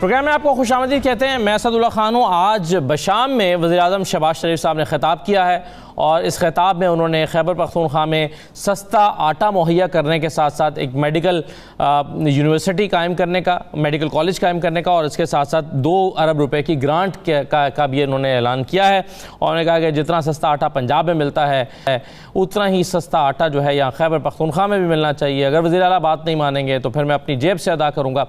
Programme में आपको खुशामदीद कहते हैं। मैं असदुल्ला खान हूँ। आज बशाम में वज़ीर-ए-आज़म शहबाज शरीफ साहब ने खिताब किया है और इस खिताब में उन्होंने खैबर पख्तूनख्वा में सस्ता आटा मुहैया करने के साथ साथ एक मेडिकल यूनिवर्सिटी कायम करने का, मेडिकल कॉलेज कायम करने का और इसके साथ साथ 2 अरब रुपए की ग्रांट का भी उन्होंने ऐलान किया है। और उन्होंने कहा कि जितना सस्ता आटा पंजाब में मिलता है उतना ही सस्ता आटा जो है यहाँ खैबर पख्तूनख्वा में भी मिलना चाहिए। अगर वज़ीर आला बात नहीं मानेंगे तो फिर मैं अपनी जेब से अदा करूँगा।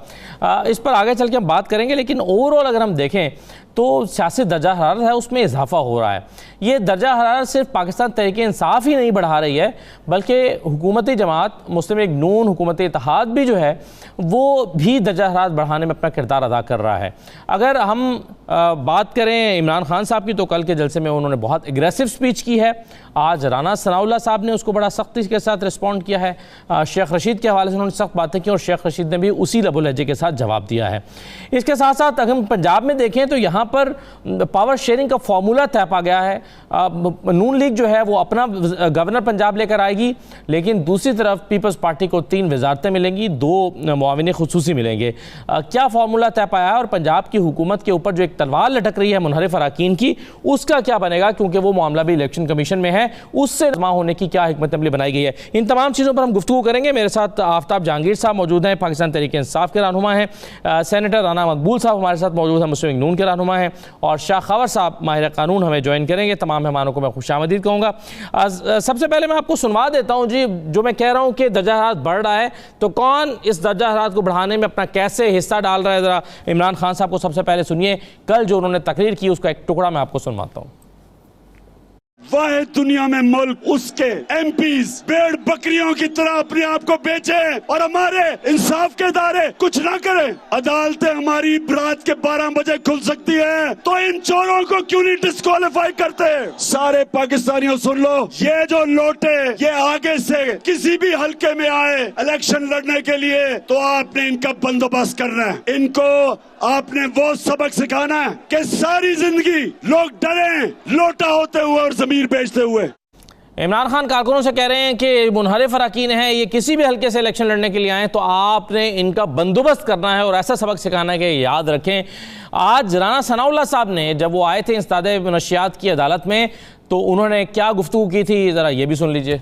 इस पर आगे चल के हम बात करेंगे, लेकिन ओवरऑल अगर हम देखें तो सियासी दर्जा हरारत है उसमें इजाफा हो रहा है। ये दर्जा हरारत सिर्फ पाकिस्तान तहरीक इंसाफ ही नहीं बढ़ा रही है, बल्कि हुकूमती जमात मुस्लिम लीग नून, हुकूमती इत्तेहाद भी जो है वो भी दर्जा हरारत बढ़ाने में अपना किरदार अदा कर रहा है। अगर हम बात करें इमरान खान साहब की, तो कल के जलसे में उन्होंने बहुत एग्रेसिव स्पीच की है। आज राना सनाउल्लाह साहब ने उसको बड़ा सख्ती के साथ रिस्पॉन्ड किया है। शेख रशीद के हवाले से उन्होंने सख्त बातें की और शेख रशीद ने भी उसी लबो लहजे के साथ जवाब दिया है। इसके साथ साथ अगर हम पंजाब में देखें तो यहाँ पर पावर शेयरिंग का फॉर्मूला तय पा गया है। नून लीग जो है वो अपना गवर्नर पंजाब लेकर आएगी, लेकिन दूसरी तरफ पीपल्स पार्टी को 3 वजारतें मिलेंगी, 2 मुआविन खुसूसी मिलेंगे। क्या फॉर्मूला तय पाया है और पंजाब की हुकूमत के ऊपर जो एक तलवार लटक रही है मुनहरिफ अराकीन की, उसका क्या बनेगा, क्योंकि वो मामला भी इलेक्शन कमीशन में है, उससे जमा होने की क्या हिकमत अमली बनाई गई है। इन तमाम चीज़ों पर हम गुफ्तगू करेंगे। मेरे साथ आफ्ताब जहांगीर साहब मौजूद हैं, पाकिस्तान तहरीक इंसाफ के रहनुमा हैं। सेनेटर राना मकबूल साहब हमारे साथ मौजूद हैं, मुस्लिम लीग नून के रहनुमा हैं। और शाह खवर साहब माहिर कानून हमें ज्वाइन करेंगे। तमाम मेहमानों को मैं खुशामदीद कहूँगा। सबसे पहले मैं आपको सुनवा देता हूँ जी, जो मैं कह रहा हूँ कि दर्जा हरारत बढ़ रहा है, तो कौन इस दर्जा हरारत को बढ़ाने में अपना कैसे हिस्सा डाल रहा है, ज़रा इमरान खान साहब को सबसे पहले सुनिए। कल जो उन्होंने तकरीर की उसका एक टुकड़ा मैं आपको सुनवाता हूँ। वाहिद दुनिया में मुल्क उसके एमपीज भेड़ बकरियों की तरह अपने आप को बेचे और हमारे इंसाफ के इदारे कुछ ना करें। अदालतें हमारी रात के 12 बजे खुल सकती है, तो इन चोरों को क्यों नहीं डिस्क्वालीफाई करते? सारे पाकिस्तानियों सुन लो, ये जो लोटे ये आगे से किसी भी हल्के में आए इलेक्शन लड़ने के लिए, तो आपने इनका बंदोबस्त करना है। इनको आपने वो सबक सिखाना है कि सारी जिंदगी लोग डरे लोटा होते हुए और जमीर बेचते हुए। इमरान खान कारकुनों से कह रहे हैं कि मुनहरिफ अराकीन हैं, ये किसी भी हल्के से इलेक्शन लड़ने के लिए आए तो आपने इनका बंदोबस्त करना है और ऐसा सबक सिखाना है कि याद रखें। आज राना सनाउल्लाह साहब ने जब वो आए थे इंसदादे नशियात की अदालत में, तो उन्होंने क्या गुफ्तगू की थी, ज़रा ये भी सुन लीजिए।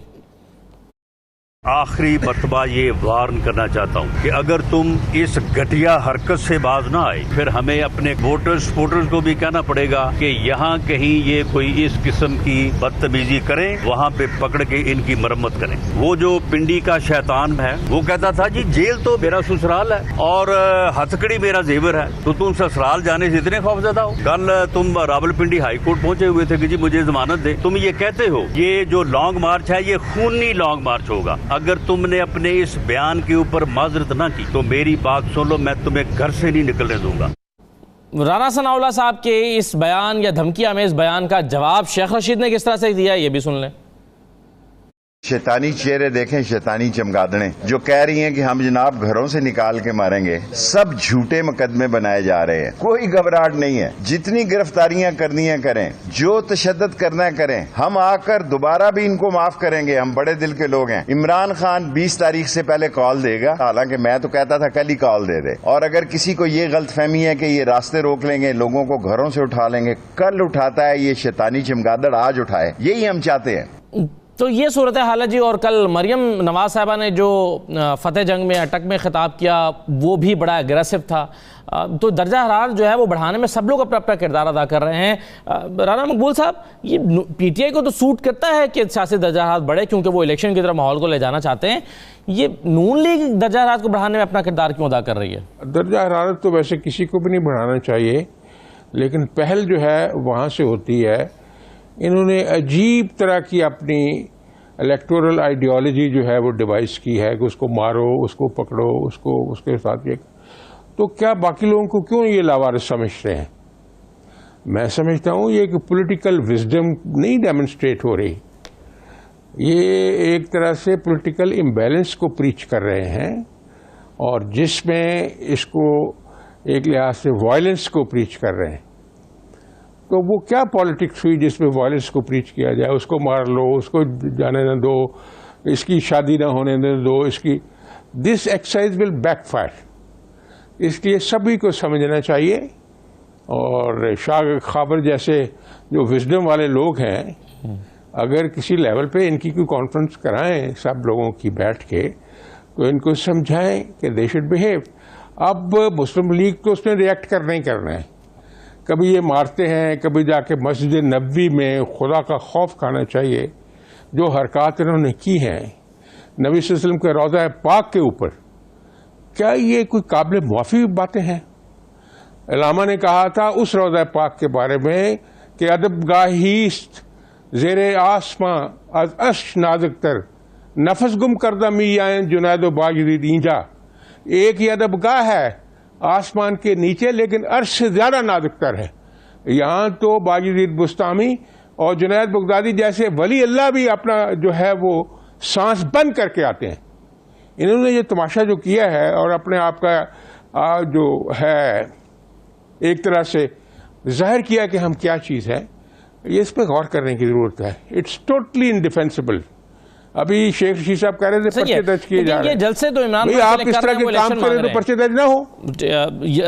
आखिरी मर्तबा ये वार्न करना चाहता हूँ कि अगर तुम इस घटिया हरकत से बाज ना आए, फिर हमें अपने वोटर्स को भी कहना पड़ेगा कि यहाँ कहीं ये कोई इस किस्म की बदतमीजी करें, वहाँ पे पकड़ के इनकी मरम्मत करें। वो जो पिंडी का शैतान है वो कहता था जी जेल तो मेरा ससुराल है और हथकड़ी मेरा जेवर है, तो तुम ससुराल जाने से इतने खौफजदा हो। कल तुम रावलपिंडी हाई कोर्ट पहुंचे हुए थे कि जी मुझे जमानत दे, तुम ये कहते हो ये जो लॉन्ग मार्च है ये खूनी लॉन्ग मार्च होगा। अगर तुमने अपने इस बयान के ऊपर माजरत ना की तो मेरी बात सुन लो, मैं तुम्हें घर से नहीं निकलने दूंगा। राना सनाउल्लाह साहब के इस बयान या धमकी हमें बयान का जवाब शेख रशीद ने किस तरह से दिया, ये भी सुन लें। शैतानी चेहरे देखें, शैतानी चमगादड़ें जो कह रही हैं कि हम जनाब घरों से निकाल के मारेंगे। सब झूठे मुकदमे बनाए जा रहे हैं, कोई घबराहट नहीं है। जितनी गिरफ्तारियां करनी है करें, जो तशद्दुद करना है करें, हम आकर दोबारा भी इनको माफ करेंगे। हम बड़े दिल के लोग हैं। इमरान खान 20 तारीख से पहले कॉल देगा, हालांकि मैं तो कहता था कल ही कॉल दे दे। और अगर किसी को ये गलतफहमी है कि ये रास्ते रोक लेंगे, लोगों को घरों से उठा लेंगे, कल उठाता है ये शैतानी चमगादड़, आज उठाए, यही हम चाहते हैं। तो ये सूरत हाल है जी। और कल मरियम नवाज साहबा ने जो फतेह जंग में अटक में खिताब किया वो भी बड़ा एग्रेसिव था। तो दर्जा हरारत जो है वो बढ़ाने में सब लोग अपना अपना किरदार अदा कर रहे हैं। राना मकबूल साहब, ये पीटीआई को तो सूट करता है कि सियासी दर्जा हरारत बढ़े, क्योंकि वो इलेक्शन की तरफ माहौल को ले जाना चाहते हैं। ये नून लीग दर्जा हरारत को बढ़ाने में अपना किरदार क्यों अदा कर रही है? दर्जा हरारत तो वैसे किसी को भी नहीं बढ़ाना चाहिए, लेकिन पहल जो है वहाँ से होती है। इन्होंने अजीब तरह की अपनी इलेक्टोरल आइडियोलॉजी जो है वो डिवाइस की है कि उसको मारो, उसको पकड़ो, उसको उसके साथ ये। तो क्या बाकी लोगों को क्यों ये लावारिस समझते हैं? मैं समझता हूँ ये कि पॉलिटिकल विजडम नहीं डेमोन्स्ट्रेट हो रही, ये एक तरह से पॉलिटिकल इम्बैलेंस को प्रीच कर रहे हैं, और जिसमें इसको एक लिहाज से वायलेंस को प्रीच कर रहे हैं। तो वो क्या पॉलिटिक्स हुई जिसमें वायलेंस को प्रीच किया जाए? उसको मार लो, उसको जाने न दो, इसकी शादी ना होने दो, इसकी दिस एक्सरसाइज विल बैकफायर। इसलिए सभी को समझना चाहिए। और शाह खाबर जैसे जो विजडम वाले लोग हैं, अगर किसी लेवल पे इनकी कोई कॉन्फ्रेंस कराएं सब लोगों की बैठ के, तो इनको समझाएं कि दे शुड बिहेव। अब मुस्लिम लीग तो उसने रिएक्ट करना ही करना है। कभी ये मारते हैं, कभी जाके मस्जिद नबवी में खुदा का खौफ खाना चाहिए। जो हरकत इन्होंने की हैं नबी सल्लल्लाहु अलैहि वसल्लम के रोज़ा पाक के ऊपर, क्या ये कोई काबिल मुआफ़ी बातें हैं? अल्लामा ने कहा था उस रोज़ा पाक के बारे में कि अदबगाहीस्त ज़ेरे आसमां अज अश नाज़ुक तर नफस गुम करदा मियाँ जुनैदो बाजदीद ईंजा। एक ही अदबगाह है आसमान के नीचे, लेकिन अर्श से ज्यादा नाजुकतर है। यहाँ तो बाजीदीद बुस्तामी और जुनैद बगदादी जैसे वली अल्लाह भी अपना जो है वो सांस बंद करके आते हैं। इन्होंने ये तमाशा जो किया है और अपने आप का जो है एक तरह से जाहिर किया कि हम क्या चीज़ है, ये इस पर गौर करने की जरूरत है। It's totally indefensible. अभी शेख रशीद साहब कह रहे थे पर्चे दर्ज किए जा रहे हैं। जलसे तो इमरान भाई आप इस तरह के काम करें तो पर्चे दर्ज ना हो।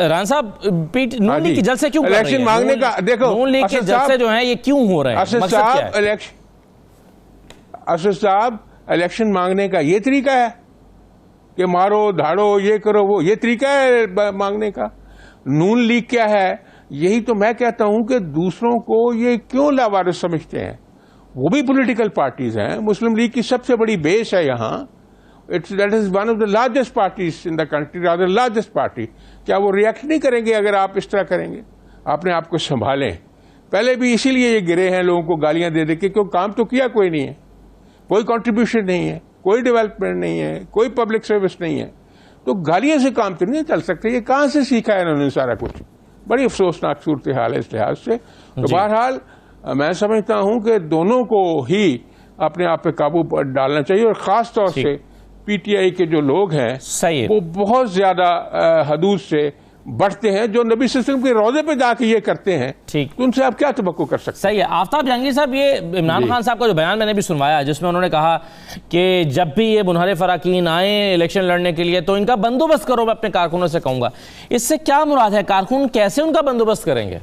रान साहब नून लीग के जलसे क्यों कर रही है? इलेक्शन मांगने का देखो, नून लीग के जलसे जो हैं ये क्यों हो रहे हैं? असद साहब इलेक्शन मांगने का ये तरीका है कि मारो धाड़ो ये करो वो, ये तरीका है मांगने का? नून लीग क्या है? यही तो मैं कहता हूं कि दूसरों को ये क्यों लावारिस समझते हैं? वो भी पॉलिटिकल पार्टीज हैं। मुस्लिम लीग की सबसे बड़ी बेस है यहाँ। That is one of the largest parties in the country, rather largest party. क्या वो रिएक्ट नहीं करेंगे अगर आप इस तरह करेंगे? अपने आप को संभालें। पहले भी इसीलिए ये गिरे हैं लोगों को गालियां दे दे के, क्यों काम तो किया कोई नहीं है, कोई कंट्रीब्यूशन नहीं है, कोई डेवलपमेंट नहीं है, कोई पब्लिक सर्विस नहीं है, तो गालियों से काम तो नहीं चल सकते। ये कहां से सीखा है इन्होंने सारा कुछ? बड़ी अफसोसनाक सूरत हाल है इस लिहाज से। तो बहरहाल मैं समझता हूं कि दोनों को ही अपने आप पे काबू डालना चाहिए, और खास तौर से पीटीआई के जो लोग हैं वो बहुत ज्यादा हदूद से बढ़ते हैं, जो नबी सल्लल्लाहु अलैहि वसल्लम के रोजे पे जाके ये करते हैं। ठीक, तो उनसे आप क्या तवक्को कर सकते हैं? सही है। आफ्ताब जहांगीर साहब, ये इमरान खान साहब का जो बयान मैंने भी सुनवाया, जिसमें उन्होंने कहा कि जब भी ये मुनहरिफ अराकीन आए इलेक्शन लड़ने के लिए तो इनका बंदोबस्त करो, मैं अपने कारकुनों से कहूंगा। इससे क्या मुराद है? कारकुन कैसे उनका बंदोबस्त करेंगे?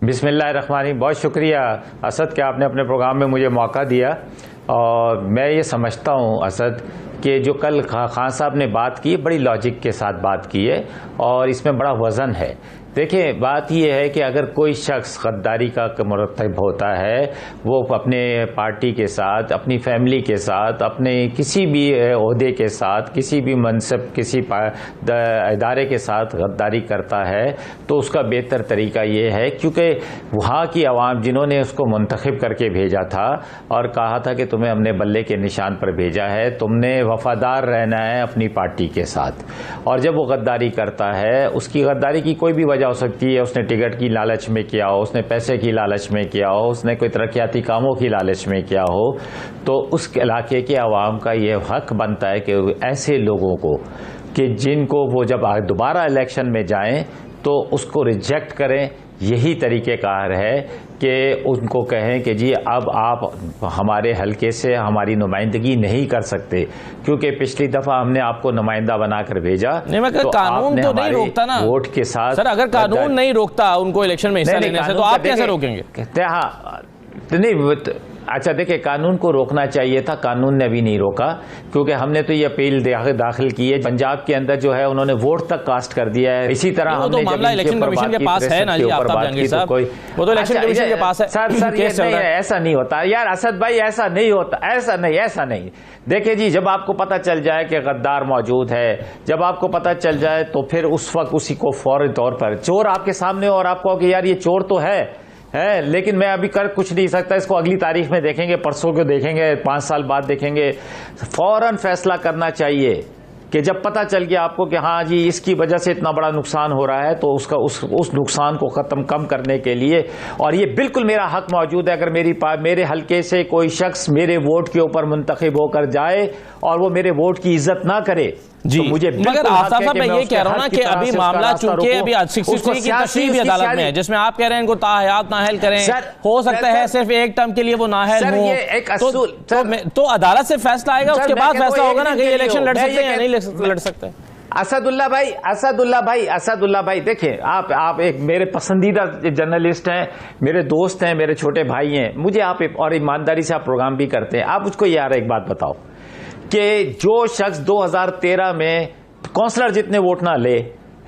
बिस्मिल्लाहिर्रहमानिर्रहीम। बहुत शुक्रिया असद कि आपने अपने प्रोग्राम में मुझे मौका दिया। और मैं ये समझता हूँ असद कि जो कल खान साहब ने बात की, बड़ी लॉजिक के साथ बात की है और इसमें बड़ा वज़न है। देखिए, बात यह है कि अगर कोई शख्स गद्दारी का मुरतब होता है, वो अपने पार्टी के साथ, अपनी फैमिली के साथ, अपने किसी भी ओहदे के साथ, किसी भी मनसब, किसी इदारे के साथ गद्दारी करता है, तो उसका बेहतर तरीका ये है, क्योंकि वहाँ की आवाम जिन्होंने उसको मुंतखब करके भेजा था और कहा था कि तुम्हें हमने बल्ले के निशान पर भेजा है, तुमने वफादार रहना है अपनी पार्टी के साथ। और जब वो गद्दारी करता है, उसकी गद्दारी की कोई भी वजह हो सकती है। उसने टिकट की लालच में किया हो, उसने पैसे की लालच में किया हो, उसने कोई तरक्याती कामों की लालच में किया हो, तो उस इलाके के आवाम का ये हक बनता है कि ऐसे लोगों को, कि जिनको वो जब दोबारा इलेक्शन में जाएं तो उसको रिजेक्ट करें। यही तरीक़ेकार है कि उनको कहें कि जी अब आप हमारे हलके से हमारी नुमाइंदगी नहीं कर सकते, क्योंकि पिछली दफ़ा हमने आपको नुमाइंदा बनाकर भेजा। तो कानून तो नहीं रोकता ना वोट के साथ। सर, अगर कानून नहीं रोकता उनको इलेक्शन में हिस्सा लेने से, तो आप कैसे रोकेंगे? हाँ, नहीं, अच्छा देखिए, कानून को रोकना चाहिए था, कानून ने भी नहीं रोका, क्योंकि हमने तो ये अपील दाखिल की है। पंजाब के अंदर जो है उन्होंने वोट तक कास्ट कर दिया है। इसी तरह हमने मामला इलेक्शन कमीशन के पास है ना जी, आफ्ताब जहांगीर साहब, वो तो इलेक्शन कमीशन के पास है। सर ये नहीं है, ऐसा नहीं होता यार असद भाई, ऐसा नहीं होता, ऐसा नहीं। देखिए जी, जब आपको पता चल जाए कि गद्दार मौजूद है, जब आपको पता चल जाए, तो फिर उस वक्त उसी को फौरी तौर पर, चोर आपके सामने और आप कहो कि यार ये चोर तो है, लेकिन मैं अभी कर कुछ नहीं सकता, इसको अगली तारीख में देखेंगे, परसों को देखेंगे, 5 साल बाद देखेंगे। फौरन फैसला करना चाहिए कि जब पता चल गया आपको कि हाँ जी इसकी वजह से इतना बड़ा नुकसान हो रहा है, तो उसका उस नुकसान को कम करने के लिए, और ये बिल्कुल मेरा हक मौजूद है, अगर मेरे हलके से कोई शख्स मेरे वोट के ऊपर मुंतखब होकर जाए और वो मेरे वोट की इज्जत ना करे, जी, तो मुझे मगर आफताब साहब मैं ये कह रहा हूँ ना कि अभी मामला चूंकि अभी 63 की तशरीह भी अदालत में है, जिसमें आप कह रहे हैं इनको ताहयात नाअहल करें, हो सकता है सिर्फ एक टर्म के लिए वो नाअहल हो, तो अदालत से फैसला आएगा, उसके बाद फैसला होगा ना कि इलेक्शन लड़ सकते हैं या नहीं लड़ सकते। असदुल्ला भाई देखिए, आप एक मेरे पसंदीदा जर्नलिस्ट हैं, मेरे दोस्त हैं, मेरे छोटे भाई हैं, मुझे आप और ईमानदारी से आप प्रोग्राम भी करते हैं। आप मुझको यार एक बात बताओ कि जो शख्स 2013 में काउंसलर जितने वोट ना ले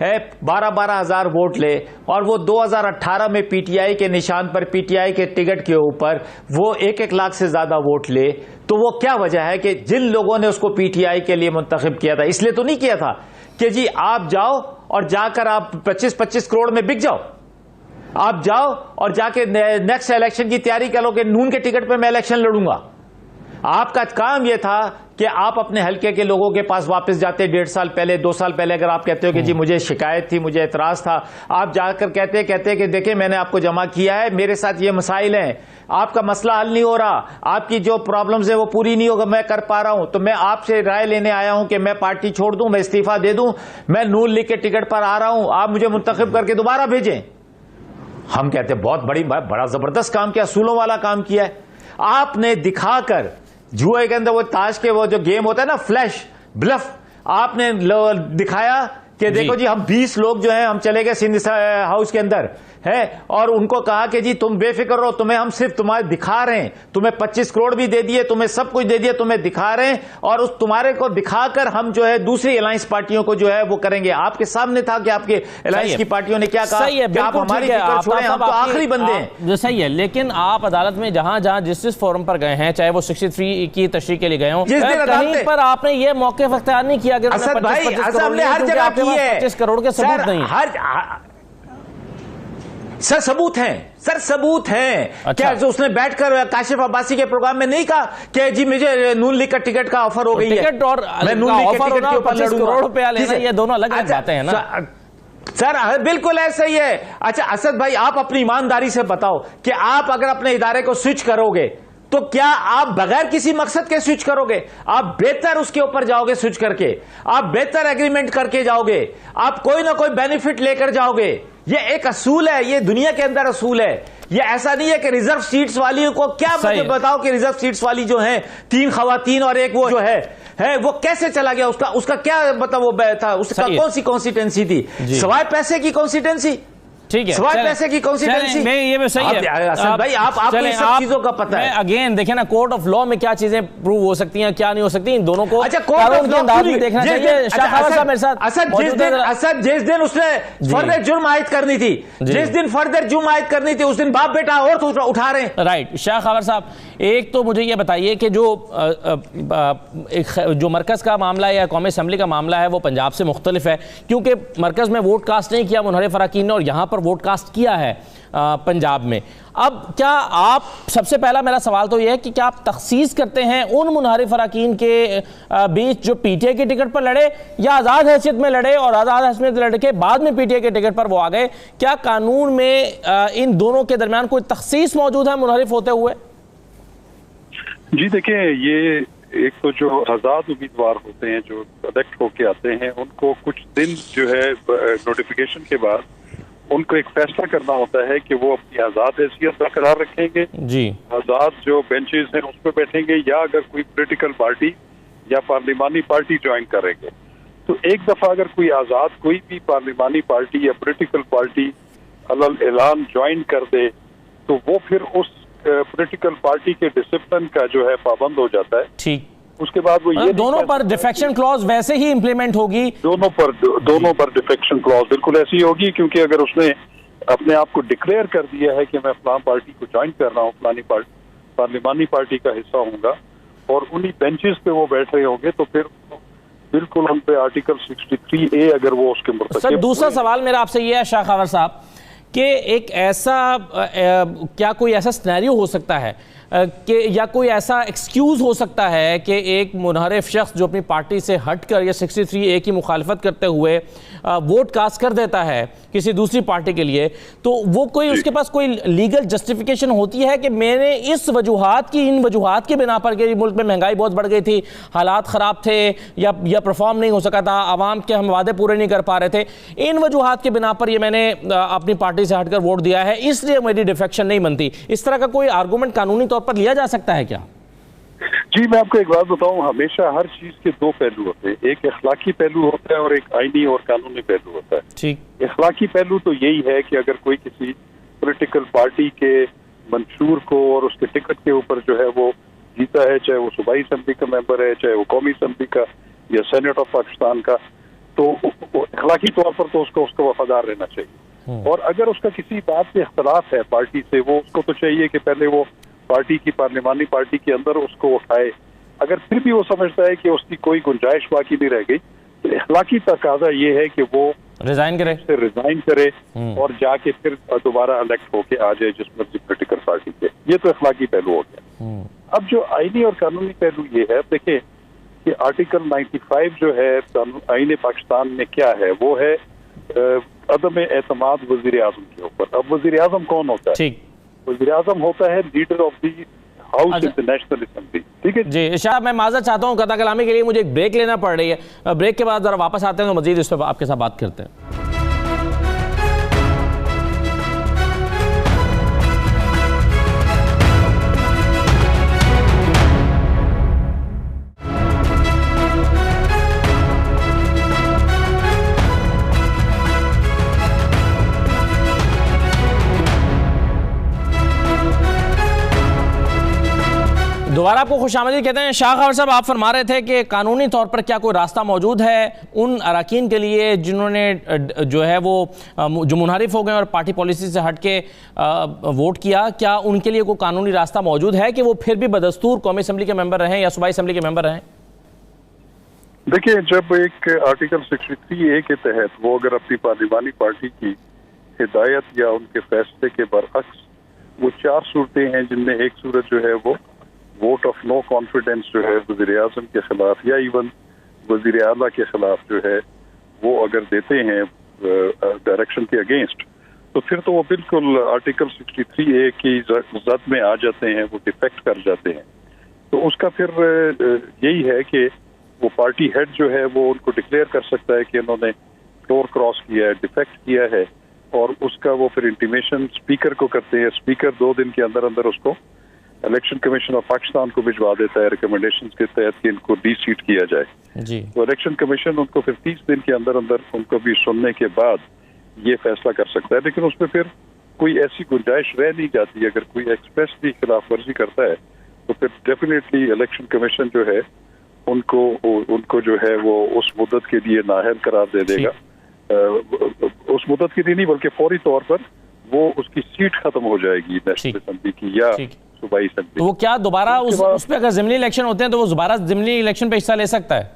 है, 12-12 हजार वोट ले, और वो 2018 में पीटीआई के निशान पर, पीटीआई के टिकट के ऊपर वो 1-1 लाख से ज्यादा वोट ले, तो वो क्या वजह है कि जिन लोगों ने उसको पीटीआई के लिए मुंतखब किया था, इसलिए तो नहीं किया था कि जी आप जाओ और जाकर आप 25-25 करोड़ में बिक जाओ, आप जाओ और जाके नेक्स्ट इलेक्शन की तैयारी करो कि नून के टिकट पे मैं इलेक्शन लड़ूंगा। आपका काम यह था कि आप अपने हलके के लोगों के पास वापस जाते 1.5 साल पहले, 2 साल पहले, अगर आप कहते हो कि जी मुझे शिकायत थी, मुझे एतराज था, आप जाकर कहते कि देखें मैंने आपको जमा किया है, मेरे साथ ये मसाइल हैं, आपका मसला हल नहीं हो रहा, आपकी जो प्रॉब्लम्स है वो पूरी नहीं होगा, मैं कर पा रहा हूं, तो मैं आपसे राय लेने आया हूं कि मैं पार्टी छोड़ दूं, मैं इस्तीफा दे दूं, मैं नून लीग के टिकट पर आ रहा हूं, आप मुझे मुंतखब करके दोबारा भेजें। हम कहते बहुत बड़ा जबरदस्त काम किया, असूलों वाला काम किया है आपने, दिखाकर जुए के अंदर वो ताश के वो जो गेम होता है ना, फ्लैश ब्लफ, आपने दिखाया कि देखो जी हम 20 लोग जो हैं हम चले गए सिंध हाउस के अंदर है, और उनको कहा कि जी तुम बेफिक्र रहो, तुम्हें हम सिर्फ तुम्हारे दिखा रहे हैं, तुम्हें 25 करोड़ भी दे दिए, तुम्हें सब कुछ दे दिया, तुम्हें दिखा रहे हैं, और उस तुम्हारे को दिखाकर हम जो है दूसरी अलायंस पार्टियों को जो है वो करेंगे। आपके सामने था कि आपके अलायंस की पार्टियों ने क्या कहा कि आप हमारी फिक्र छोड़ें, हम तो आखिरी बंदे हैं। सही है, लेकिन आप अदालत में जहां जहां जिस फोरम पर गए हैं, चाहे वो 63 की तशरीह के लिए गए हों, कहीं पर आपने ये मौके अख्तियार नहीं किया कि हमने हर जगह की है, 25 करोड़ के सबूत नहीं। सर सबूत हैं अच्छा। क्या जो उसने बैठकर काशिफ अब्बासी के प्रोग्राम में नहीं कहा कि जी मुझे नून लीग का टिकट का ऑफर हो गई है, टिकट और मैं नून लीग के टिकट के ऊपर 25 करोड़ रुपया लेना, ये दोनों अलग अलग बातें हैं ना सर। बिल्कुल ऐसा ही है। अच्छा असद भाई, आप अपनी ईमानदारी से बताओ कि आप अगर अपने इदारे को स्विच करोगे तो क्या आप बगैर किसी मकसद के स्विच करोगे? आप बेहतर उसके ऊपर जाओगे स्विच करके, आप बेहतर एग्रीमेंट करके जाओगे, आप कोई ना कोई बेनिफिट लेकर जाओगे। ये एक असूल है, ये दुनिया के अंदर असूल है। ये ऐसा नहीं है कि रिजर्व सीट्स वाली को क्या, मुझे बताओ कि रिजर्व सीट्स वाली जो है 3 खवातीन और एक वो जो है वो कैसे चला गया? उसका क्या मतलब वो था, उसका कौन सी कॉन्स्टिट्यूंसी थी सवाए पैसे की कॉन्स्टिट्यूंसी? ठीक है, सवाल पैसे की कॉन्स्टिट्यूंसी में ये भी सही है भाई, आपको इन सब चीजों का पता है। अगेन देखें ना, कोर्ट ऑफ लॉ में क्या चीजें प्रूव हो सकती हैं, क्या नहीं हो सकती, इन दोनों को अच्छा कोर्ट के अंदाज में देखना चाहिए। शाह खबर साहब मेरे साथ असद जिस दिन उसने फर्दर जुर्म आयद करनी थी, जिस दिन फर्दर जुर्म आयद करनी थी, उस दिन बाप बेटा और तो उठा रहे हैं। राइट, शाह खबर साहब, एक तो मुझे ये बताइए कि जो मरकज का मामला है या कौमी असम्बली का मामला है वो पंजाब से मुख्तलिफ है, क्योंकि मरकज में वोट कास्ट नहीं किया मुनहरिफ अरकान ने और यहाँ पर वोट कास्ट किया है पंजाब में। अब क्या आप, सबसे पहला मेरा सवाल तो यह है कि क्या आप तखसीस करते हैं उन मुनहरिफ अरकान के बीच जो पीटीआई के टिकट पर लड़े या आज़ाद हैसियत में लड़े और आज़ाद हैसियत में लड़के बाद में पीटीआई के टिकट पर वो आ गए? क्या कानून में इन दोनों के दरमियान कोई तखसीस मौजूद है मुनहरिफ होते हुए? जी देखिए, ये एक तो जो आज़ाद उम्मीदवार होते हैं जो इलेक्ट होके आते हैं, उनको कुछ दिन जो है नोटिफिकेशन के बाद उनको एक फैसला करना होता है कि वो अपनी आज़ाद हैसियत बरकरार रखेंगे जी, आज़ाद जो बेंचेस हैं उस पर बैठेंगे, या अगर कोई पॉलिटिकल पार्टी या पार्लिमानी पार्टी ज्वाइन करेंगे। तो एक दफा अगर कोई आज़ाद कोई भी पार्लिमानी पार्टी या पॉलिटिकल पार्टी अलल ऐलान ज्वाइन कर दे तो वो फिर उस पॉलिटिकल पार्टी के डिसिप्लिन का जो है पाबंद हो जाता है। ठीक, उसके बाद वो ये दोनों पर डिफेक्शन क्लॉज वैसे ही इंप्लीमेंट होगी, दोनों पर डिफेक्शन क्लॉज बिल्कुल ऐसी होगी, क्योंकि अगर उसने अपने आप को डिक्लेयर कर दिया है कि मैं फलां पार्टी को ज्वाइन कर रहा हूँ, फलानी पार्लिमानी पार्टी का हिस्सा होऊंगा, और उन्हीं बेंचेस पे वो बैठ रहे होंगे, तो फिर बिल्कुल उन पे आर्टिकल 63A अगर वो उसके मुर्तकिब। सर दूसरा सवाल मेरा आपसे ये है शाह खबर साहब कि एक ऐसा क्या कोई ऐसा सिनेरियो हो सकता है कि या कोई ऐसा एक्सक्यूज़ हो सकता है कि एक मुनहरिफ शख्स जो अपनी पार्टी से हटकर या 63A की मुखालफत करते हुए वोट कास्ट कर देता है किसी दूसरी पार्टी के लिए, तो वो कोई उसके पास कोई लीगल जस्टिफिकेशन होती है कि मैंने इस वजूहात की, इन वजूहात के बिना पर कि मुल्क में महंगाई बहुत बढ़ गई थी, हालात ख़राब थे या परफॉर्म नहीं हो सका था, आवाम के हम वादे पूरे नहीं कर पा रहे थे, इन वजूहात के बिना पर ये मैंने अपनी पार्टी से हटकर वोट दिया है, इसलिए मेरी डिफेक्शन नहीं बनती, इस तरह का कोई आर्गूमेंट कानूनी तौर पर लिया जा सकता है क्या? जी, मैं आपको एक बात बताऊं, हमेशा हर चीज के दो पहलू होते हैं, एक इखलाकी पहलू होता है और एक आईनी और कानूनी पहलू होता है। ठीक। इखलाकी पहलू तो यही है कि अगर कोई किसी पॉलिटिकल पार्टी के मंशूर को और उसके टिकट के ऊपर जो है वो जीता है, चाहे वो सूबाई असम्बली का मेंबर है, चाहे वो कौमी असम्बली का या सेनेट ऑफ पाकिस्तान का, तो इखलाकी तौर पर तो उसको वफादार रहना चाहिए। और अगर उसका किसी बात से इख्तलाफ है पार्टी से, वो उसको तो चाहिए कि पहले वो पार्टी की पार्लिमानी पार्टी के अंदर उसको उठाए। अगर फिर भी वो समझता है कि उसकी कोई गुंजाइश बाकी नहीं रह गई, तो इखलाकी तकाजा ये है कि वो रिजाइन करे और जाके फिर दोबारा इलेक्ट होके आ जाए जिस मर्जी पोलिटिकल पार्टी के। ये तो इखलाकी पहलू हो गया। अब जो आईनी और कानूनी पहलू ये है, देखिए कि आर्टिकल 95 जो है आईन पाकिस्तान में क्या है, वो है अदम एतमाद वजीर आजम के ऊपर। अब वजीर आजम कौन होता है? ठीक, वजीर आजम होता है leader of the house in the national assembly. ठीक है जी। इरशाद, मैं माजरत चाहता हूँ, कथा कलामी के लिए मुझे एक ब्रेक लेना पड़ रही है। ब्रेक के बाद जरा वापस आते हैं तो मजीद इस पर आपके साथ बात करते हैं। दोबारा आपको खुशामदीद कहते हैं। शाह खबर साहब, आप फरमा रहे थे कि कानूनी तौर पर क्या कोई रास्ता मौजूद है उन अरकान के लिए जिन्होंने जो है वो जो मुनहरिफ हो गए और पार्टी पॉलिसी से हट के वोट किया, क्या उनके लिए कोई कानूनी रास्ता मौजूद है कि वो फिर भी बदस्तूर कौमी असम्बली के मेंबर रहें या सूबाई असम्बली के मेंबर रहें? देखिए, जब एक आर्टिकल 63A के तहत वो अगर अपनी पार्लिमानी पार्टी की हिदायत या उनके फैसले के बरअक्स, वो 4 सूरतें हैं जिनमें एक सूरत जो है वो वोट ऑफ नो कॉन्फिडेंस जो है वजीर आजम के खिलाफ या इवन वजीर आला के खिलाफ जो है वो अगर देते हैं डायरेक्शन के अगेंस्ट, तो फिर तो वो बिल्कुल आर्टिकल 63A की जद में आ जाते हैं, वो डिफेक्ट कर जाते हैं। तो उसका फिर यही है कि वो पार्टी हेड जो है वो उनको डिक्लेयर कर सकता है कि उन्होंने फ्लोर क्रॉस किया है, डिफेक्ट किया है, और उसका वो फिर इंटीमेशन स्पीकर को करते हैं। स्पीकर 2 दिन के अंदर अंदर उसको इलेक्शन कमीशन ऑफ पाकिस्तान को भिजवा देता है रिकमेंडेशंस के तहत कि इनको डी-सीट किया जाए जी। तो इलेक्शन कमीशन उनको फिर 30 दिन के अंदर अंदर उनको भी सुनने के बाद ये फैसला कर सकता है। लेकिन उसमें फिर कोई ऐसी गुंजाइश रह नहीं जाती। अगर कोई एक्सप्रेसली खिलाफ वर्जी करता है तो फिर डेफिनेटली इलेक्शन कमीशन जो है उनको जो है वो उस मुद्दत के लिए नाअहल करार दे देगा। उस मुद्दत के लिए नहीं बल्कि फौरी तौर पर वो उसकी सीट खत्म हो जाएगी नेशनल असेंबली की या सूबाई असेंबली। तो वो क्या दोबारा उस पे अगर ज़िमनी इलेक्शन होते हैं तो वो दोबारा ज़िमनी इलेक्शन पे हिस्सा ले सकता है?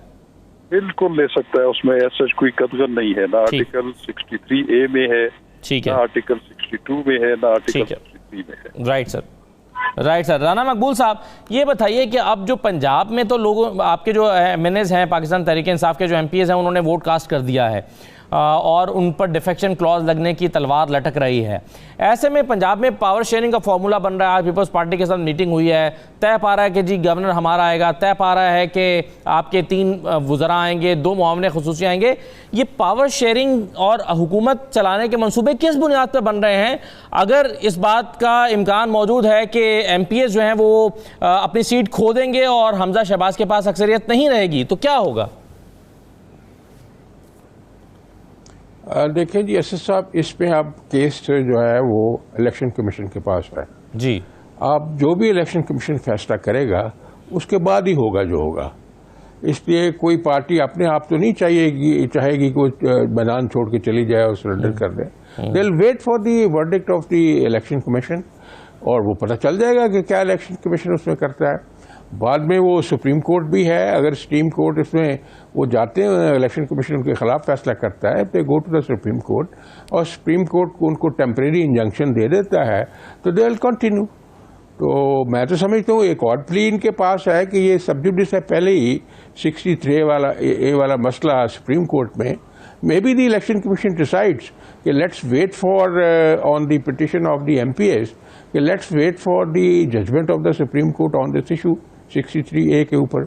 बिल्कुल ले सकता है, उसमें ऐसा कोई कदगन नहीं है। ना आर्टिकल 63A में है, ना आर्टिकल 62 में है, ना आर्टिकल 63 में है। Right sir. राना मकबूल साहब, ये बताइए कि अब जो पंजाब में तो लोगों आपके जो MNAs हैं, पाकिस्तान तहरीक इंसाफ के जो MPs हैं, उन्होंने वोट कास्ट कर दिया है और उन पर डिफेक्शन क्लॉज लगने की तलवार लटक रही है। ऐसे में पंजाब में पावर शेयरिंग का फॉर्मूला बन रहा है। आज पीपल्स पार्टी के साथ मीटिंग हुई है, तय पा रहा है कि जी गवर्नर हमारा आएगा, तय पा रहा है कि आपके 3 वज़रा आएंगे, 2 मुआवने खुसूसी आएंगे। ये पावर शेयरिंग और हुकूमत चलाने के मंसूबे किस बुनियाद पर बन रहे हैं? अगर इस बात का इम्कान मौजूद है कि MPs जो हैं वो अपनी सीट खो देंगे और हमजा शहबाज के पास अक्सरियत नहीं रहेगी, तो क्या होगा? देखिए जी एसएस साहब, इस पे आप केस जो है वो इलेक्शन कमीशन के पास है जी। आप जो भी इलेक्शन कमीशन फैसला करेगा उसके बाद ही होगा जो होगा। इसलिए कोई पार्टी अपने आप तो नहीं चाहेगी कोई मैदान छोड़ के चली जाए और सरेंडर कर दे। They will wait for the verdict of the election commission और वो पता चल जाएगा कि क्या इलेक्शन कमीशन उसमें करता है। बाद में वो सुप्रीम कोर्ट भी है, अगर सुप्रीम कोर्ट इसमें वो जाते हैं, इलेक्शन कमीशन उनके खिलाफ फैसला करता है, they go to the supreme court और सुप्रीम कोर्ट को उनको टेम्परेरी इंजंक्शन दे देता है तो दे विल कंटिन्यू। तो मैं तो समझता हूँ एक और प्ली इनके पास है कि ये सब जुडिस से पहले ही 63 वाला मसला सुप्रीम कोर्ट में, maybe the election commission decides कि let's wait for on the petition of the MPs कि let's wait for the judgement of the supreme court on this issue 63A के ऊपर।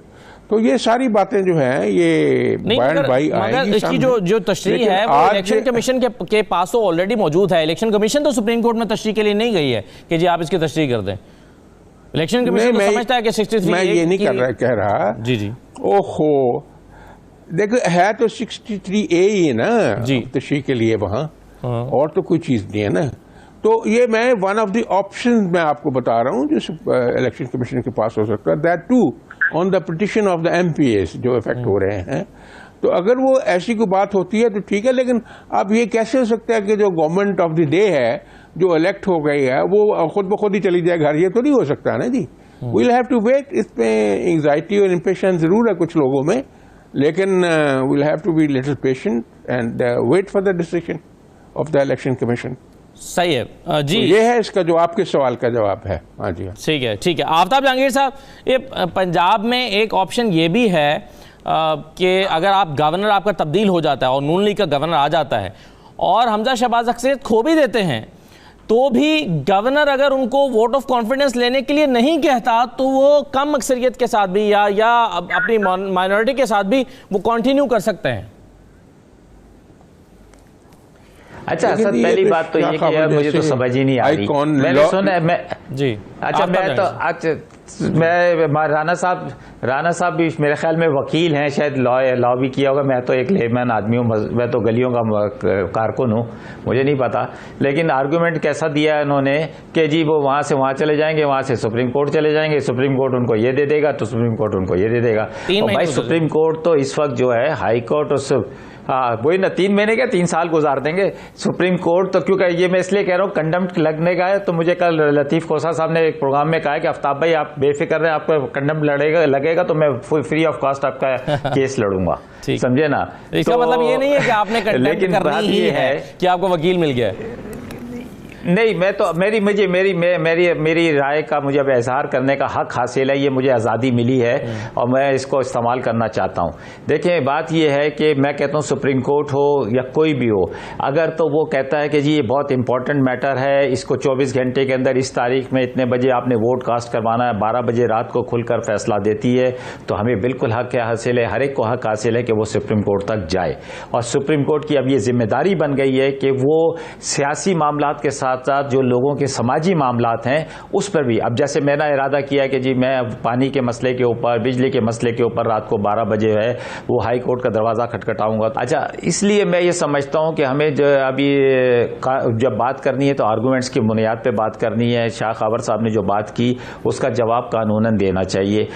तो ये सारी बातें जो हैं ये बयान भाई आएंगी। इसकी जो तशरीह है वो इलेक्शन कमीशन के पास तो ऑलरेडी मौजूद है। इलेक्शन कमीशन तो सुप्रीम कोर्ट में तशरीह के लिए नहीं गई है कि जी आप इसकी तशरीह कर दें। इलेक्शन कमीशन तो समझता है कि 63 मैं ये नहीं कह रहा जी जी ओहो देखो है तो 63A ही है ना जी तशरीह के लिए वहाँ, और तो कोई चीज नहीं है ना। तो ये मैं वन ऑफ द ऑप्शन मैं आपको बता रहा हूँ जो इलेक्शन कमीशन के पास हो सकता है, that too on the petition of the MPs जो इफेक्ट हो रहे हैं। तो अगर वो ऐसी कोई बात होती है तो ठीक है, लेकिन अब ये कैसे हो सकता है कि जो गवर्नमेंट ऑफ द डे है जो इलेक्ट हो गई है वो खुद ब खुद ही चली जाए घर, ये तो नहीं हो सकता है ना जी। We'll have to wait. इसमें एंग्जाइटी और इम्पेशंस जरूर है कुछ लोगों में, लेकिन we'll have to be little patient and wait for the decision of the election commission. सही है जी, तो ये है इसका जो आपके सवाल का जवाब है। हाँ जी ठीक है ठीक है। आफ्ताब जहांगीर साहब, ये पंजाब में एक ऑप्शन ये भी है कि अगर आप गवर्नर आपका तब्दील हो जाता है और नून लीग का गवर्नर आ जाता है और हमजा शहबाज अक्सरियत खो भी देते हैं, तो भी गवर्नर अगर उनको वोट ऑफ कॉन्फिडेंस लेने के लिए नहीं कहता तो वो कम अक्सरियत के साथ भी या अपनी माइनॉरिटी के साथ भी वो कंटिन्यू कर सकते हैं। अच्छा असद, पहली बात तो ये कि यार मुझे तो समझ ही नहीं आ रही। मैंने सुना मैं जी अच्छा मैं तो अच्छा मैं राना साहब भी मेरे ख्याल में वकील हैं, शायद लॉ भी किया होगा। मैं तो एक लेमैन आदमी हूँ, मैं तो गलियों का कारकुन हूँ, मुझे नहीं पता। लेकिन आर्गूमेंट कैसा दिया है उन्होंने कि जी वो वहाँ से वहाँ चले जाएंगे, वहाँ से सुप्रीम कोर्ट चले जाएंगे, सुप्रीम कोर्ट उनको ये दे देगा तो सुप्रीम कोर्ट उनको ये दे देगा। और भाई सुप्रीम कोर्ट तो इस वक्त जो है हाई कोर्ट और हाँ वही ना 3 महीने क्या 3 साल गुजार देंगे सुप्रीम कोर्ट। तो क्योंकि ये मैं इसलिए कह रहा हूँ कंडम्प्ट लगने का है। तो मुझे कल लतीफ़ खोसा साहब ने एक प्रोग्राम में कहा कि आफ्ताब भाई आप बेफिक्र रहे, आपको कंडम्प्ट लगेगा तो मैं फ्री ऑफ कॉस्ट आपका केस लड़ूंगा, समझे ना। इसका मतलब ये नहीं है कि आपने कंडम्प्ट करनी ही है कि आपको वकील मिल गया है। नहीं, मैं तो मेरी राय का मुझे अब इजहार करने का हक हासिल है, ये मुझे आज़ादी मिली है और मैं इसको इस्तेमाल करना चाहता हूँ। देखें बात ये है कि मैं कहता हूँ सुप्रीम कोर्ट हो या कोई भी हो, अगर तो वो कहता है कि जी ये बहुत इंपॉर्टेंट मैटर है, इसको 24 घंटे के अंदर इस तारीख में इतने बजे आपने वोट कास्ट करवाना है, 12 बजे रात को खुलकर फैसला देती है, तो हमें बिल्कुल हक हासिल है, हर एक को हक हासिल है कि वो सुप्रीम कोर्ट तक जाए। और सुप्रीम कोर्ट की अब ये जिम्मेदारी बन गई है कि वो सियासी मामलात के साथ साथ जो लोगों के समाजी मामलात हैं उस पर भी, अब जैसे मैंने इरादा किया कि जी मैं पानी के मसले के ऊपर, बिजली के मसले के ऊपर रात को 12 बजे है वो हाई कोर्ट का दरवाज़ा खटखटाऊंगा। अच्छा, इसलिए मैं ये समझता हूं कि हमें जो अभी जब बात करनी है तो आर्गूमेंट्स की बुनियाद पे बात करनी है। शाह खबर साहब ने जो बात की उसका जवाब कानूनन देना चाहिए।